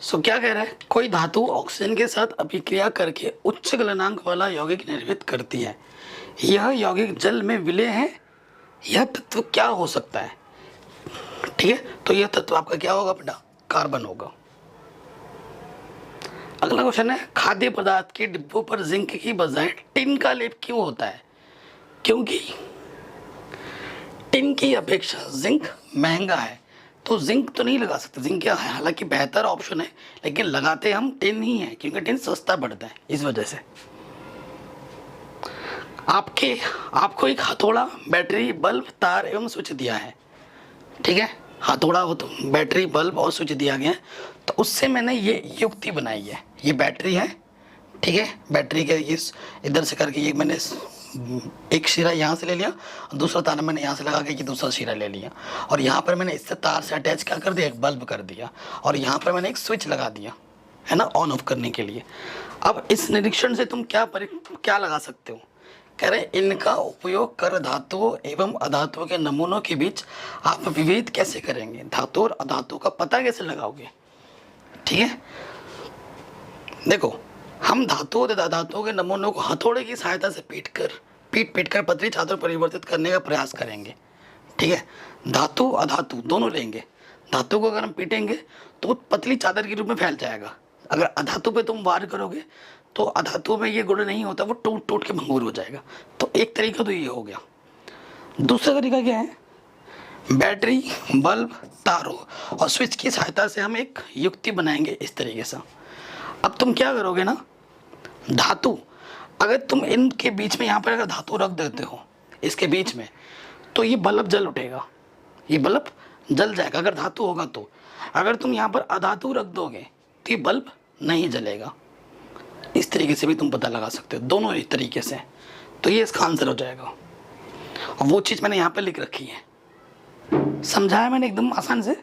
सो क्या कह रहा है, कोई धातु ऑक्सीजन के साथ अभिक्रिया करके उच्च गलनांक वाला यौगिक निर्मित करती है, यह यौगिक जल में विलय है, यह तत्व क्या हो सकता है? ठीक है, तो यह तत्व आपका क्या होगा बेटा? कार्बन होगा। अगला क्वेश्चन है, खाद्य पदार्थ के डिब्बों पर जिंक की बजाय टिन का लेप क्यों होता है? क्योंकि टिन की अपेक्षा जिंक महंगा है, तो जिंक तो नहीं लगा सकते। जिंक क्या है, हालांकि बेहतर ऑप्शन है, लेकिन लगाते हम टिन ही है, क्योंकि टिन सस्ता पड़ता है, इस वजह से। आपको एक हथौड़ा, बैटरी, बल्ब, तार एवं स्विच दिया है। ठीक है, हथौड़ा हो तो बैटरी, बल्ब और स्विच दिया गया है, तो उससे मैंने ये युक्ति बनाई है। ये बैटरी है, ठीक है, बैटरी के इस इधर से करके ये मैंने एक शिरा यहाँ से ले लिया, दूसरा तार मैंने यहाँ से लगा के ये दूसरा शिरा ले लिया, और यहाँ पर मैंने इससे तार से अटैच क्या कर दिया, एक बल्ब कर दिया, और यहाँ पर मैंने एक स्विच लगा दिया है ना, ऑन ऑफ करने के लिए। अब इस निरीक्षण से तुम क्या लगा सकते हो? कह रहे इनका उपयोग कर धातुओं एवं अधातुओं के नमूनों के बीच आप विभेद कैसे करेंगे, धातु और अधातु का पता कैसे लगाओगे? ठीक है, देखो हम धातुओं तथा धातुओं के नमूनों को हथौड़े की सहायता से पीट पीट कर पतली चादर परिवर्तित करने का प्रयास करेंगे। ठीक है, धातु अधातु दोनों लेंगे। धातु को अगर हम पीटेंगे तो पतली चादर के रूप में फैल जाएगा। अगर अधातु पे तुम वार करोगे तो अधातु में ये गुण नहीं होता, वो टूट टूट के भंगुर हो जाएगा। तो एक तरीका तो ये हो गया। दूसरा तरीका क्या है, बैटरी, बल्ब, तारों और स्विच की सहायता से हम एक युक्ति बनाएंगे इस तरीके से। अब तुम क्या करोगे ना, धातु अगर तुम इनके बीच में यहाँ पर अगर धातु रख देते हो इसके बीच में, तो ये बल्ब जल उठेगा, ये बल्ब जल जाएगा अगर धातु होगा तो। अगर तुम यहाँ पर अधातु रख दोगे तो ये बल्ब नहीं जलेगा। इस तरीके से भी तुम पता लगा सकते हो, दोनों इस तरीके से। तो ये इसका आंसर हो जाएगा, और वो चीज़ मैंने यहाँ पर लिख रखी है, समझाया मैंने एकदम आसान से,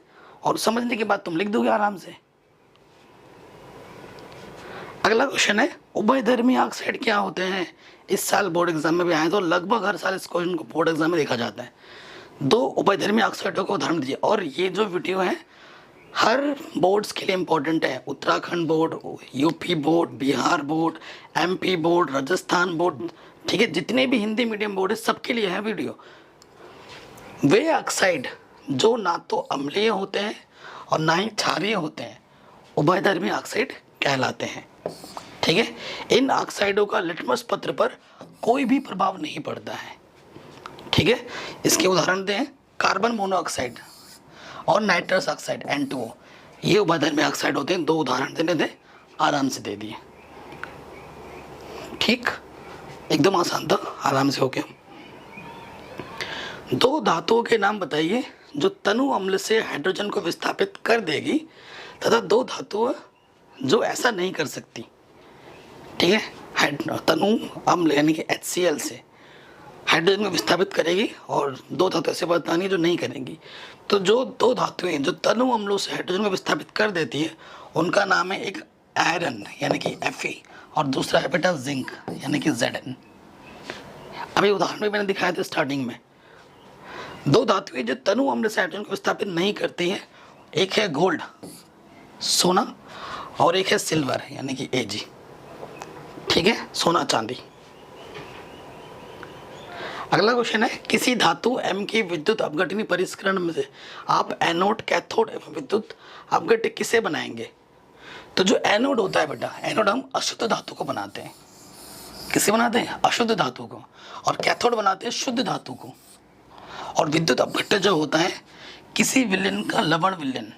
और समझने के बाद तुम लिख दोगे आराम से। अगला क्वेश्चन है, उभयधर्मी ऑक्साइड क्या होते हैं? इस साल बोर्ड एग्जाम में भी आए, तो लगभग हर साल इस क्वेश्चन को बोर्ड एग्जाम में देखा जाता है। दो उभयधर्मी ऑक्साइडों को उदाहरण दीजिए। और ये जो वीडियो है हर बोर्ड्स के लिए इम्पोर्टेंट है, Uttarakhand board, UP board, Bihar board, MP board, Rajasthan board, ठीक है, जितने भी हिंदी मीडियम बोर्ड है सबके लिए है वीडियो। वे ऑक्साइड जो ना तो अम्लीय होते हैं और ना ही क्षारीय होते हैं, उभयधर्मी ऑक्साइड कहलाते हैं। ठीक है, इन ऑक्साइडों का लिटमस पत्र पर कोई भी प्रभाव नहीं पड़ता है। ठीक है, इसके उदाहरण दें, कार्बन मोनोऑक्साइड और नाइट्रस ऑक्साइड N2O, ये उभयधर्मी ऑक्साइड होते हैं। दो उदाहरण देने थे, आराम से दे दिए। ठीक, एकदम आसान था, आराम से हो गया। दो धातुओं के नाम बताइए जो तनु अम्ल से हाइड्रोजन को विस्थापित कर देगी, तथा दो धातुएं जो ऐसा नहीं कर सकती। ठीक है, तनु अम्ल यानी कि HCl से हाइड्रोजन को विस्थापित करेगी, और दो धातु ऐसे बतानी जो नहीं करेंगी। तो जो दो धातुएं जो तनु अम्लों से हाइड्रोजन को विस्थापित कर देती है उनका नाम है एक आयरन यानी कि Fe, और दूसरा है बेटा जिंक यानी कि Zn। अभी उदाहरण में मैंने दिखाया था स्टार्टिंग में। दो धातुएं जो तनु अम्ल से हाइड्रोजन को विस्थापित नहीं करती है, एक है गोल्ड सोना, और एक है सिल्वर यानी कि Ag। ठीक है, सोना चांदी। अगला क्वेश्चन है, किसी धातु M की विद्युत अपघटनी परिष्करण में से आप एनोड, कैथोड एवं विद्युत अपघट्य किसे बनाएंगे? तो जो एनोड होता है बेटा, एनोड हम अशुद्ध धातु को बनाते हैं। किसे बनाते हैं? अशुद्ध धातु को। और कैथोड बनाते हैं शुद्ध धातु को। और विद्युत अपघट्य जो होता है किसी विलयन का लवण विलयन,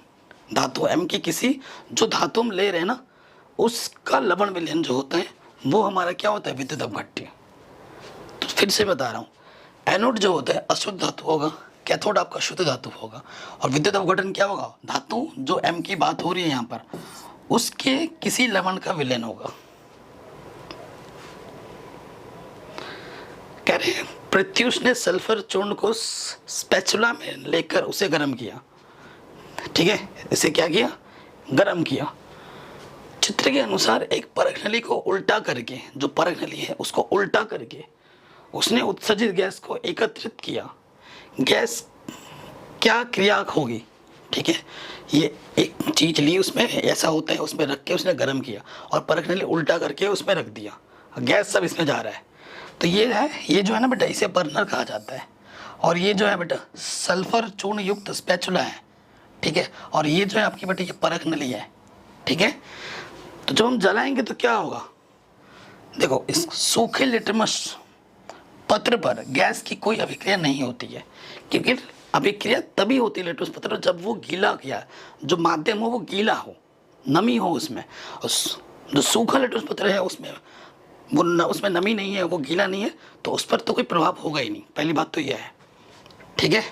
धातु M की किसी जो धातु हम ले रहे हैं ना उसका लवण विलयन जो होता है वो हमारा क्या होता है? विद्युत अपघट्य। तो फिर से बता रहा हूँ, एनोड जो होता है अशुद्ध धातु होगा, कैथोड आपका शुद्ध धातु होगा, और विद्युत अपघटन क्या होगा? धातु जो M की बात हो रही है यहाँ पर उसके किसी लवण का विलयन होगा। कह रहे हैं प्रत्युष ने सल्फर चूर्ण को स्पैचुला में लेकर उसे गर्म किया। ठीक है, इसे क्या किया? गर्म किया। चित्र के अनुसार एक परखनली को उल्टा करके, जो परखनली है उसको उल्टा करके उसने उत्सर्जित गैस को एकत्रित किया। गैस क्या क्रिया होगी, ठीक है। ये एक चीज ली, उसमें ऐसा होता है, उसमें रख के उसने गर्म किया और परखने के लिए उल्टा करके उसमें रख दिया, गैस सब इसमें जा रहा है। तो ये जो है ना बेटा, इसे बर्नर कहा जाता है। और ये जो है बेटा सल्फर चूर्ण युक्त स्पैचुला है, ठीक है। और ये जो है आपकी बेटा ये परख नली है, ठीक है। तो जब हम जलाएंगे तो क्या होगा, देखो इस सूखे लिटमस पत्र पर गैस की कोई अभिक्रिया नहीं होती है, क्योंकि अभिक्रिया तभी होती है लिटमस पत्र जब वो गीला किया, जो माध्यम हो वो गीला हो, नमी हो उसमें। जो सूखा लिटमस पत्र है उसमें उसमें नमी नहीं है, वो गीला नहीं है, तो उस पर तो कोई प्रभाव होगा ही नहीं। पहली बात तो यह है, ठीक है।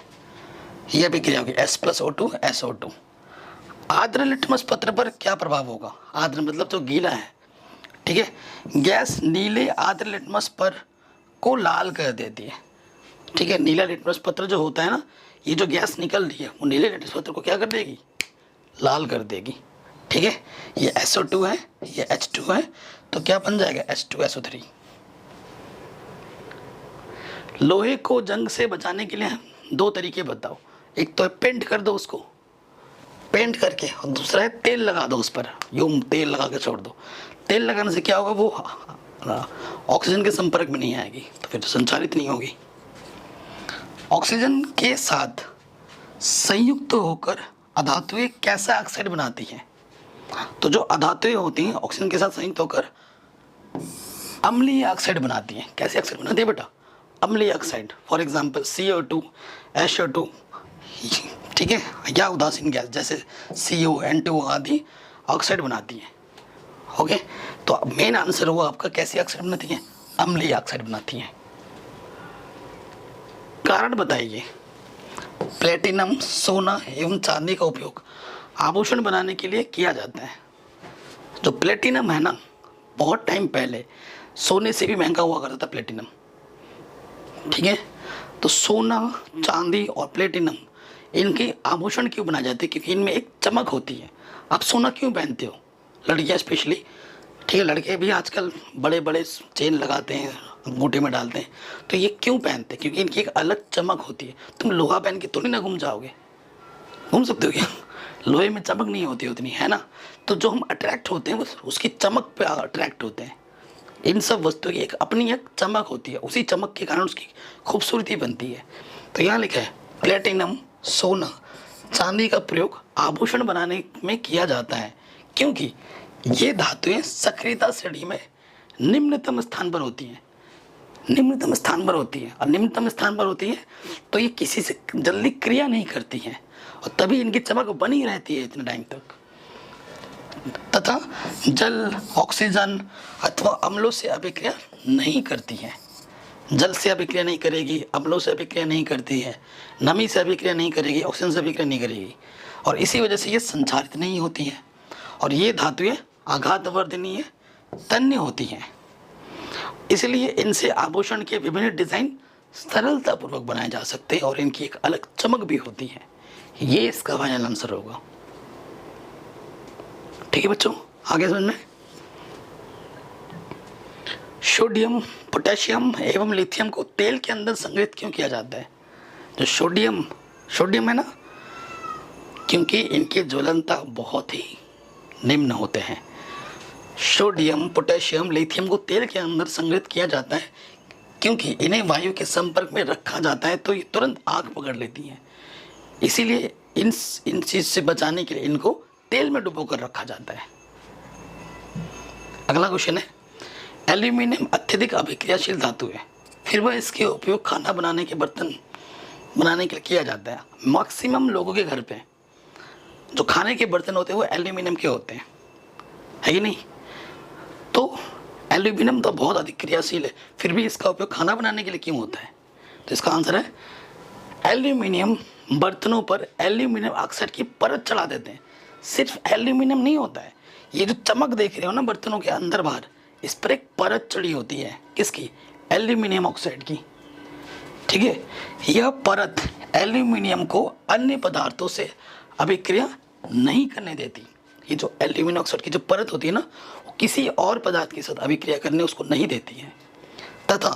यह अभिक्रिया होगी H+O2 SO2। आर्द्र लिटमस पत्र पर क्या प्रभाव होगा, आर्द्र मतलब जो गीला है, ठीक है। गैस नीले आर्द्र लिटमस पर को लाल कर देती है, ठीक है। नीला लिटमस पत्र जो होता है ना, ये जो गैस निकल रही है वो नीले लिटमस पत्र को क्या कर देगी, लाल कर देगी, ठीक है। ये SO2 है, ये H2 है, तो क्या बन जाएगा H2SO3। लोहे को जंग से बचाने के लिए दो तरीके बताओ। एक तो है पेंट कर दो उसको, पेंट करके, और दूसरा है तेल लगा दो उस पर, यूं तेल लगा के छोड़ दो। तेल लगाने से क्या होगा, वो ऑक्सीजन के संपर्क में नहीं आएगी, तो फिर संचालित नहीं होगी। ऑक्सीजन के साथ संयुक्त होकर अधातुएं कैसा ऑक्साइड बनाती हैं। तो जो अधातुएं होती हैं ऑक्सीजन के साथ संयुक्त होकर अम्लीय ऑक्साइड बनाती हैं। कैसे ऑक्साइड बनाती है बेटा, अम्लीय oxide. For example CO2 HO2, ठीक है, या उदासीन गैस जैसे CO N2 आदि ऑक्साइड बनाती हैं। ओके, तो मेन आंसर हुआ आपका कैसी ऑक्साइड बनाती हैं, अम्लीय ऑक्साइड बनाती हैं। कारण बताइए। प्लेटिनम, सोना एवं चांदी का उपयोग आभूषण बनाने के लिए किया जाता है। जो प्लेटिनम है ना, बहुत टाइम पहले सोने से भी महंगा हुआ करता था प्लेटिनम, ठीक है। तो सोना, चांदी और प्लेटिनम इनके आभूषण क्यों बनाए जाते हैं, क्योंकि इनमें एक चमक होती है। आप सोना क्यों पहनते हो, लड़कियां स्पेशली, ठीक है, लड़के भी आजकल बड़े बड़े चेन लगाते हैं, अंगूठे में डालते हैं। तो ये क्यों पहनते हैं, क्योंकि इनकी एक अलग चमक होती है। तुम लोहा पहन के तो नहीं ना घूम जाओगे, घूम सकते हो क्या, लोहे में चमक नहीं होती उतनी, है ना। तो जो हम अट्रैक्ट होते हैं उसकी चमक पे अट्रैक्ट होते हैं। इन सब वस्तुओं की एक अपनी एक चमक होती है, उसी चमक के कारण उसकी खूबसूरती बनती है। तो यहाँ लिखा है प्लेटिनम, सोना, चांदी का प्रयोग आभूषण बनाने में किया जाता है, क्योंकि ये धातुएं सक्रियता श्रेणी में निम्नतम स्थान पर होती हैं। निम्नतम स्थान पर होती है, और निम्नतम स्थान पर होती है तो ये किसी से जल्दी क्रिया नहीं करती हैं, और तभी इनकी चमक बनी रहती है इतने टाइम तक। तथा जल, ऑक्सीजन अथवा अम्लों से अभिक्रिया नहीं करती है। जल से अभिक्रिया नहीं करेगी, अम्लों से अभिक्रिया नहीं करती है, नमी से अभिक्रिया नहीं करेगी, ऑक्सीजन से अभिक्रिया नहीं करेगी, और इसी वजह से ये संचारित नहीं होती है। और ये धातुएं आघातवर्धनीय तन्य होती हैं, इसलिए इनसे आभूषण के विभिन्न डिजाइन सरलतापूर्वक बनाए जा सकते हैं और इनकी एक अलग चमक भी होती है। ये इसका फाइनल आंसर होगा। ठीक है बच्चों, आगे समझ में। सोडियम, पोटेशियम एवं लिथियम को तेल के अंदर संग्रहित क्यों किया जाता है। जो सोडियम है ना, क्योंकि इनकी ज्वलनता बहुत ही निम्न होते हैं। सोडियम, पोटेशियम, लिथियम को तेल के अंदर संग्रहित किया जाता है क्योंकि इन्हें वायु के संपर्क में रखा जाता है तो ये तुरंत आग पकड़ लेती हैं। इसीलिए इन चीज से बचाने के लिए इनको तेल में डुबो कर रखा जाता है। अगला क्वेश्चन है, एल्यूमिनियम अत्यधिक अभिक्रियाशील धातु है, फिर वह इसके उपयोग खाना बनाने के बर्तन बनाने के लिए किया जाता है। मैक्सिमम लोगों के घर पे जो खाने के बर्तन होते हैं वो एल्यूमिनियम के होते हैं, है कि नहीं। तो एल्यूमिनियम तो बहुत अधिक क्रियाशील है, फिर भी इसका उपयोग खाना बनाने के लिए क्यों होता है। तो इसका आंसर है एल्यूमिनियम बर्तनों पर एल्यूमिनियम ऑक्साइड की परत चढ़ा देते हैं। सिर्फ एल्यूमिनियम नहीं होता है, ये जो चमक देख रहे हो ना बर्तनों के अंदर बाहर, इस पर एक परत चढ़ी होती है, किसकी, एल्यूमिनियम ऑक्साइड की। ठीक है, यह परत एल्यूमिनियम को अन्य पदार्थों से अभिक्रिया नहीं करने देती। ये जो एल्यूमिनियम ऑक्साइड की जो परत होती है ना, वो किसी और पदार्थ के साथ अभिक्रिया करने उसको नहीं देती है, तथा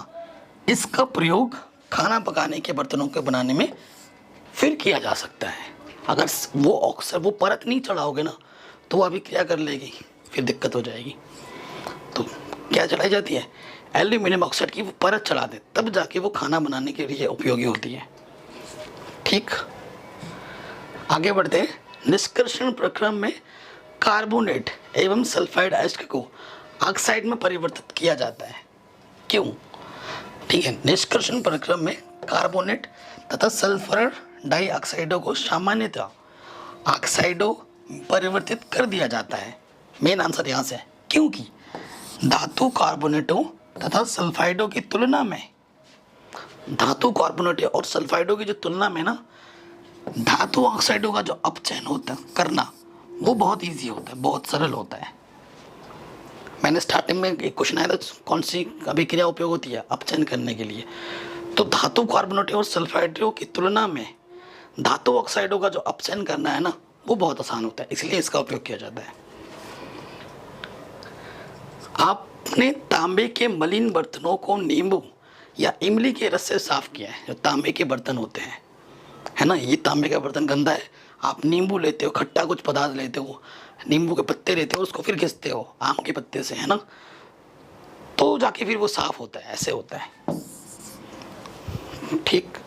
इसका प्रयोग खाना पकाने के बर्तनों को बनाने में फिर किया जा सकता है। अगर वो अक्सर वो परत नहीं चढ़ाओगे ना तो वो अभिक्रिया कर लेगी, फिर दिक्कत हो जाएगी। तो क्या चढ़ाई जाती है, एल्यूमिनियम ऑक्साइड की वो परत चढ़ा दे, तब जाके वो खाना बनाने के लिए उपयोगी होती है। ठीक, आगे बढ़ते हैं। निष्कर्षण प्रक्रम में कार्बोनेट एवं सल्फाइड एस्टर को ऑक्साइड में परिवर्तित किया जाता है, क्यों? ठीक है, निष्कर्षण प्रक्रम में कार्बोनेट तथा सल्फर डाइऑक्साइडों को सामान्यतः ऑक्साइडों परिवर्तित कर दिया जाता है। मेन आंसर यहाँ से है, क्योंकि धातु कार्बोनेटों तथा सल्फाइडों की तुलना में, धातु कार्बोनेट और सल्फाइडों की जो तुलना में ना, धातु ऑक्साइडों का जो अपचयन होता है करना वो बहुत इजी होता है, बहुत सरल होता है। मैंने स्टार्टिंग में एक क्वेश्चन आया था, कौन सी अभिक्रिया उपयोग होती है अपचयन करने के लिए, तो धातु कार्बोनेट और सल्फाइडों की तुलना में धातु ऑक्साइडों का जो अपचयन करना है ना वो बहुत आसान होता है, इसलिए इसका उपयोग किया जाता है। आपने तांबे के मलिन बर्तनों को नींबू या इमली के रस से साफ किया है। जो तांबे के बर्तन होते हैं, है ना, ये तांबे का बर्तन गंदा है, आप नींबू लेते हो, खट्टा कुछ पदार्थ लेते हो, नींबू के पत्ते लेते हो, उसको फिर घिसते हो आम के पत्ते से, है ना, तो जाके फिर वो साफ होता है, ऐसे होता है। ठीक,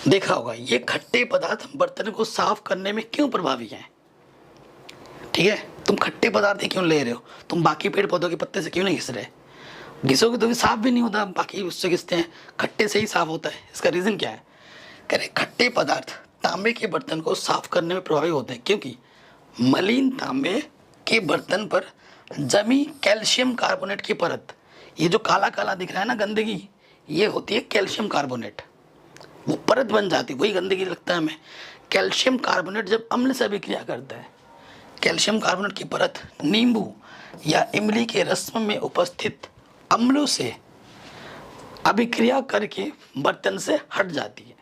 देखा होगा ये खट्टे पदार्थ बर्तन को साफ करने में क्यों प्रभावी हैं। ठीक है, तुम खट्टे पदार्थ क्यों ले रहे हो, तुम बाकी पेड़ पौधों के पत्ते से क्यों नहीं घिस रहे, घिसोगे तो भी साफ भी नहीं होता, बाकी उससे घिसते हैं, खट्टे से ही साफ होता है। इसका रीज़न क्या है, कह रहे खट्टे पदार्थ तांबे के बर्तन को साफ करने में प्रभावी होते हैं, क्योंकि मलिन तांबे के बर्तन पर जमी कैल्शियम कार्बोनेट की परत, ये जो काला काला दिख रहा है ना गंदगी, ये होती है कैल्शियम कार्बोनेट, वो परत बन जाती है, वही गंदगी लगता है हमें। कैल्शियम कार्बोनेट जब अम्ल से अभिक्रिया करता है, कैल्शियम कार्बोनेट की परत नींबू या इमली के रस में उपस्थित अम्लों से अभिक्रिया करके बर्तन से हट जाती है।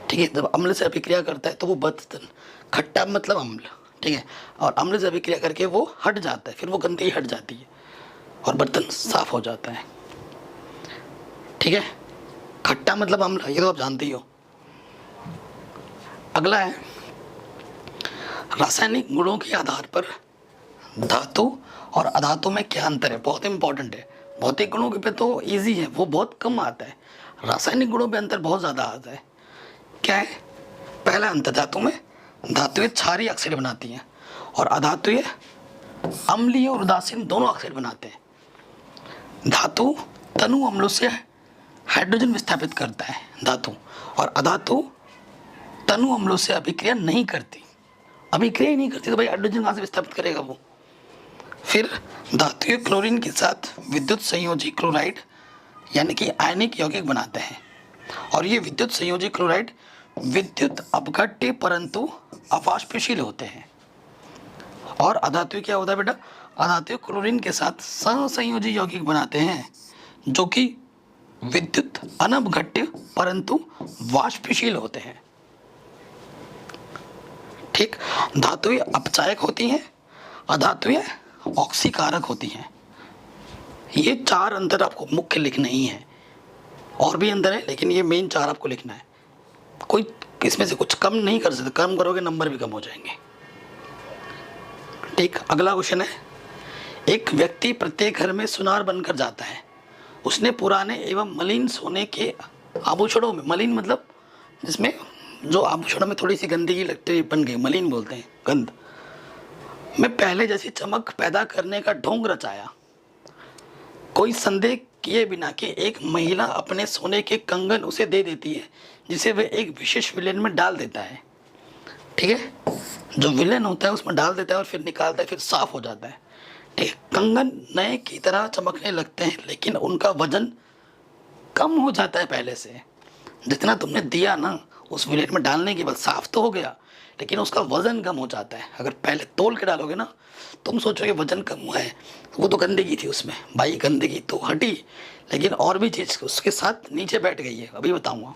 ठीक है, जब अम्ल से अभिक्रिया करता है तो वो बर्तन, खट्टा मतलब अम्ल, ठीक है, और अम्ल से अभिक्रिया करके वो हट जाता है, फिर वो गंदगी हट जाती है और बर्तन साफ हो जाता है। ठीक है, खट्टा मतलब अम्ल, ये तो आप जानते ही हो। अगला है रासायनिक गुणों के आधार पर धातु और अधातु में क्या अंतर है, बहुत इंपॉर्टेंट है। भौतिक गुणों पे तो इजी है, वो बहुत कम आता है, रासायनिक गुणों पे अंतर बहुत ज़्यादा आता है। क्या है, पहला अंतर, धातु में धातुएं क्षारीय ऑक्साइड बनाती हैं और अधातुएं अम्लीय और उदासीन दोनों ऑक्साइड बनाते हैं। धातु तनु अम्लों से हाइड्रोजन विस्थापित करता है धातु, और अधातु तनु अम्लों से अभिक्रिया नहीं करती, अभिक्रिया ही नहीं करती तो भाई हाइड्रोजन कहाँ से विस्थापित करेगा वो। फिर धातुएं क्लोरीन के साथ विद्युत संयोजी क्लोराइड यानी कि आयनिक यौगिक बनाते हैं, और ये विद्युत संयोजी क्लोराइड विद्युत अपघट्य परंतु अवाष्पशील होते हैं। और अधातु क्या होता है बेटा, अधातु क्लोरीन के साथ सहसंयोजी यौगिक बनाते हैं जो कि विद्युत अनपघट्य परंतु वाष्पशील होते हैं। ठीक, धातुएं अपचायक होती हैं, अधातुएं ऑक्सीकारक होती हैं। ये चार अंतर आपको मुख्य लिखने ही है, और भी अंतर है लेकिन ये मेन चार आपको लिखना है, कोई इसमें से कुछ कम नहीं कर सकते, कम करोगे नंबर भी कम हो जाएंगे। ठीक, अगला क्वेश्चन है, एक व्यक्ति प्रत्येक घर में सुनार बनकर जाता है, उसने पुराने एवं मलिन सोने के आभूषणों में, मलिन मतलब जिसमें जो आभूषणों में थोड़ी सी गंदगी लगती हुई बन गई, मलिन बोलते हैं गंध में, पहले जैसी चमक पैदा करने का ढोंग रचाया। कोई संदेह किए बिना कि एक महिला अपने सोने के कंगन उसे दे देती है जिसे वह एक विशेष विलेन में डाल देता है। ठीक है, जो विलेन होता है उसमें डाल देता है और फिर निकालता है, फिर साफ हो जाता है। ठीक है, कंगन नए की तरह चमकने लगते हैं लेकिन उनका वजन कम हो जाता है पहले से। जितना तुमने दिया ना उस विलेन में डालने के बाद साफ तो हो गया लेकिन उसका वजन कम हो जाता है। अगर पहले तोल के डालोगे ना, तुम सोचोगे वजन कम हुआ है, वो तो गंदगी थी उसमें, भाई गंदगी तो हटी लेकिन और भी चीज़ उसके साथ नीचे बैठ गई है, अभी बताऊंगा।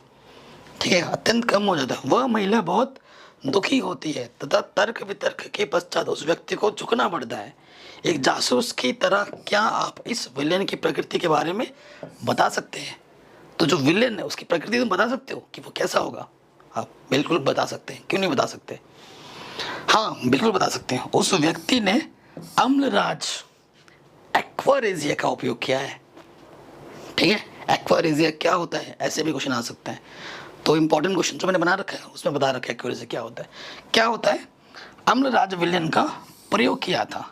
ठीक है, अत्यंत कम हो जाता है। वह महिला बहुत दुखी होती है तथा तर्क वितर्क के पश्चात उस व्यक्ति को झुकना पड़ता है। एक जासूस की तरह क्या आप इस विलेन की प्रकृति के बारे में बता सकते हैं? तो जो विलेन है उसकी प्रकृति तुम बता सकते हो कि वो कैसा होगा? आप बिल्कुल बता सकते हैं, क्यों नहीं बता सकते? हाँ बिल्कुल बता सकते हैं। उस व्यक्ति ने अम्लराज एक्वारेजिया का उपयोग किया है। ठीक है, एक्वारेजिया क्या होता है, ऐसे भी क्वेश्चन आ सकते हैं। तो इंपॉर्टेंट क्वेश्चन जो मैंने बना रखा है उसमें बता रखा है एक्वारेजिया क्या होता है। क्या होता है? अम्लराज विलयन का प्रयोग किया था।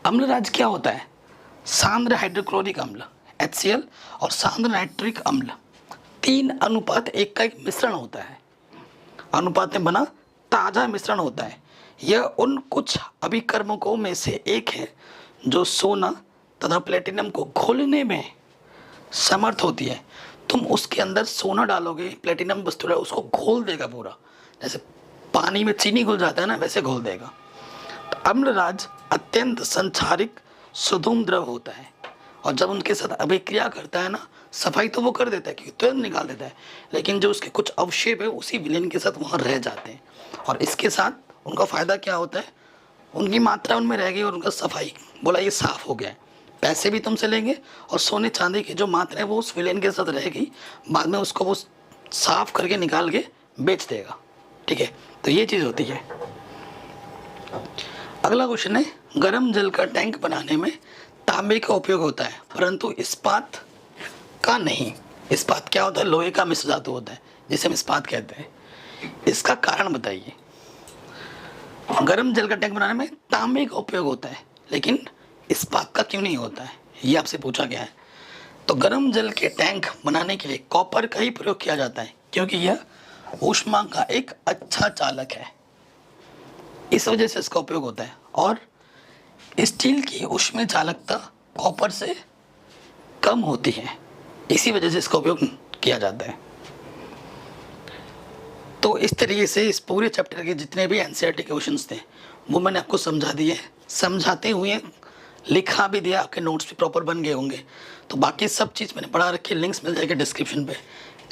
अम्लराज क्या होता है? सांद्र हाइड्रोक्लोरिक अम्ल HCl और सांद्र नाइट्रिक अम्ल 3:1 का एक मिश्रण होता है। अनुपात में बना ताज़ा मिश्रण होता है। यह उन कुछ अभिकर्मकों में से एक है जो सोना तथा प्लेटिनम को घोलने में समर्थ होती है। तुम उसके अंदर सोना डालोगे, प्लेटिनम वस्तु है उसको घोल देगा पूरा, जैसे पानी में चीनी घुल जाता है ना, वैसे घोल देगा। तो अम्लराज अत्यंत संक्षारिक सुधूम द्रव होता है और जब उनके साथ अभिक्रिया करता है ना, सफाई तो वो कर देता है क्योंकि तुरंत निकाल देता है, लेकिन जो उसके कुछ अवशेप है उसी विलयन के साथ वहाँ रह जाते हैं। और इसके साथ उनका फ़ायदा क्या होता है? उनकी मात्रा उनमें रह गई और उनका सफाई, बोला ये साफ़ हो गया है। पैसे भी तुमसे लेंगे और सोने चांदी की जो मात्रा है वो उस विलयन के साथ रह गई, बाद में उसको वो साफ़ करके निकाल के बेच देगा। ठीक है, तो ये चीज़ होती है। अगला क्वेश्चन है, गर्म जल का टैंक बनाने में तांबे का उपयोग होता है परंतु इस्पात का नहीं। इस्पात क्या होता है? लोहे का मिश्र धातु होता है जिसे हम इस्पात कहते हैं। इसका कारण बताइए। गर्म जल का टैंक बनाने में तांबे का उपयोग होता है लेकिन इस्पात का क्यों नहीं होता है, ये आपसे पूछा गया है। तो गर्म जल के टैंक बनाने के लिए कॉपर का ही प्रयोग किया जाता है क्योंकि यह ऊष्मा का एक अच्छा चालक है, इस वजह से इसका उपयोग होता है। और स्टील की ऊष्मीय चालकता कॉपर से कम होती है, इसी वजह से इसका उपयोग किया जाता है। तो इस तरीके से इस पूरे चैप्टर के जितने भी एनसीईआरटी क्वेश्चंस थे वो मैंने आपको समझा दिए, समझाते हुए लिखा भी दिया, आपके नोट्स भी प्रॉपर बन गए होंगे। तो बाकी सब चीज़ मैंने पढ़ा रखी, लिंक्स मिल जाएगा डिस्क्रिप्शन पे।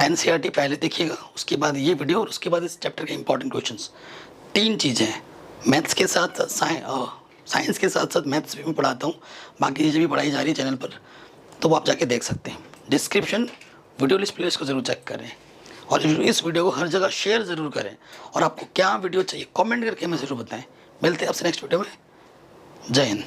एनसीईआरटी पहले देखिएगा, उसके बाद ये वीडियो और उसके बाद इस चैप्टर के इंपॉर्टेंट क्वेश्चंस। 3 चीज़ें हैं, मैथ्स के साथ साइंस के साथ साथ मैथ्स भी मैं पढ़ाता हूँ, बाकी चीज़ें भी पढ़ाई जा रही है चैनल पर, तो वो आप जाके देख सकते हैं। डिस्क्रिप्शन वीडियो लिस्ट प्लेलिस्ट को ज़रूर चेक करें और इस वीडियो को हर जगह शेयर ज़रूर करें। और आपको क्या वीडियो चाहिए कमेंट करके हमें ज़रूर बताएं। मिलते हैं आपसे नेक्स्ट वीडियो में। जय हिंद।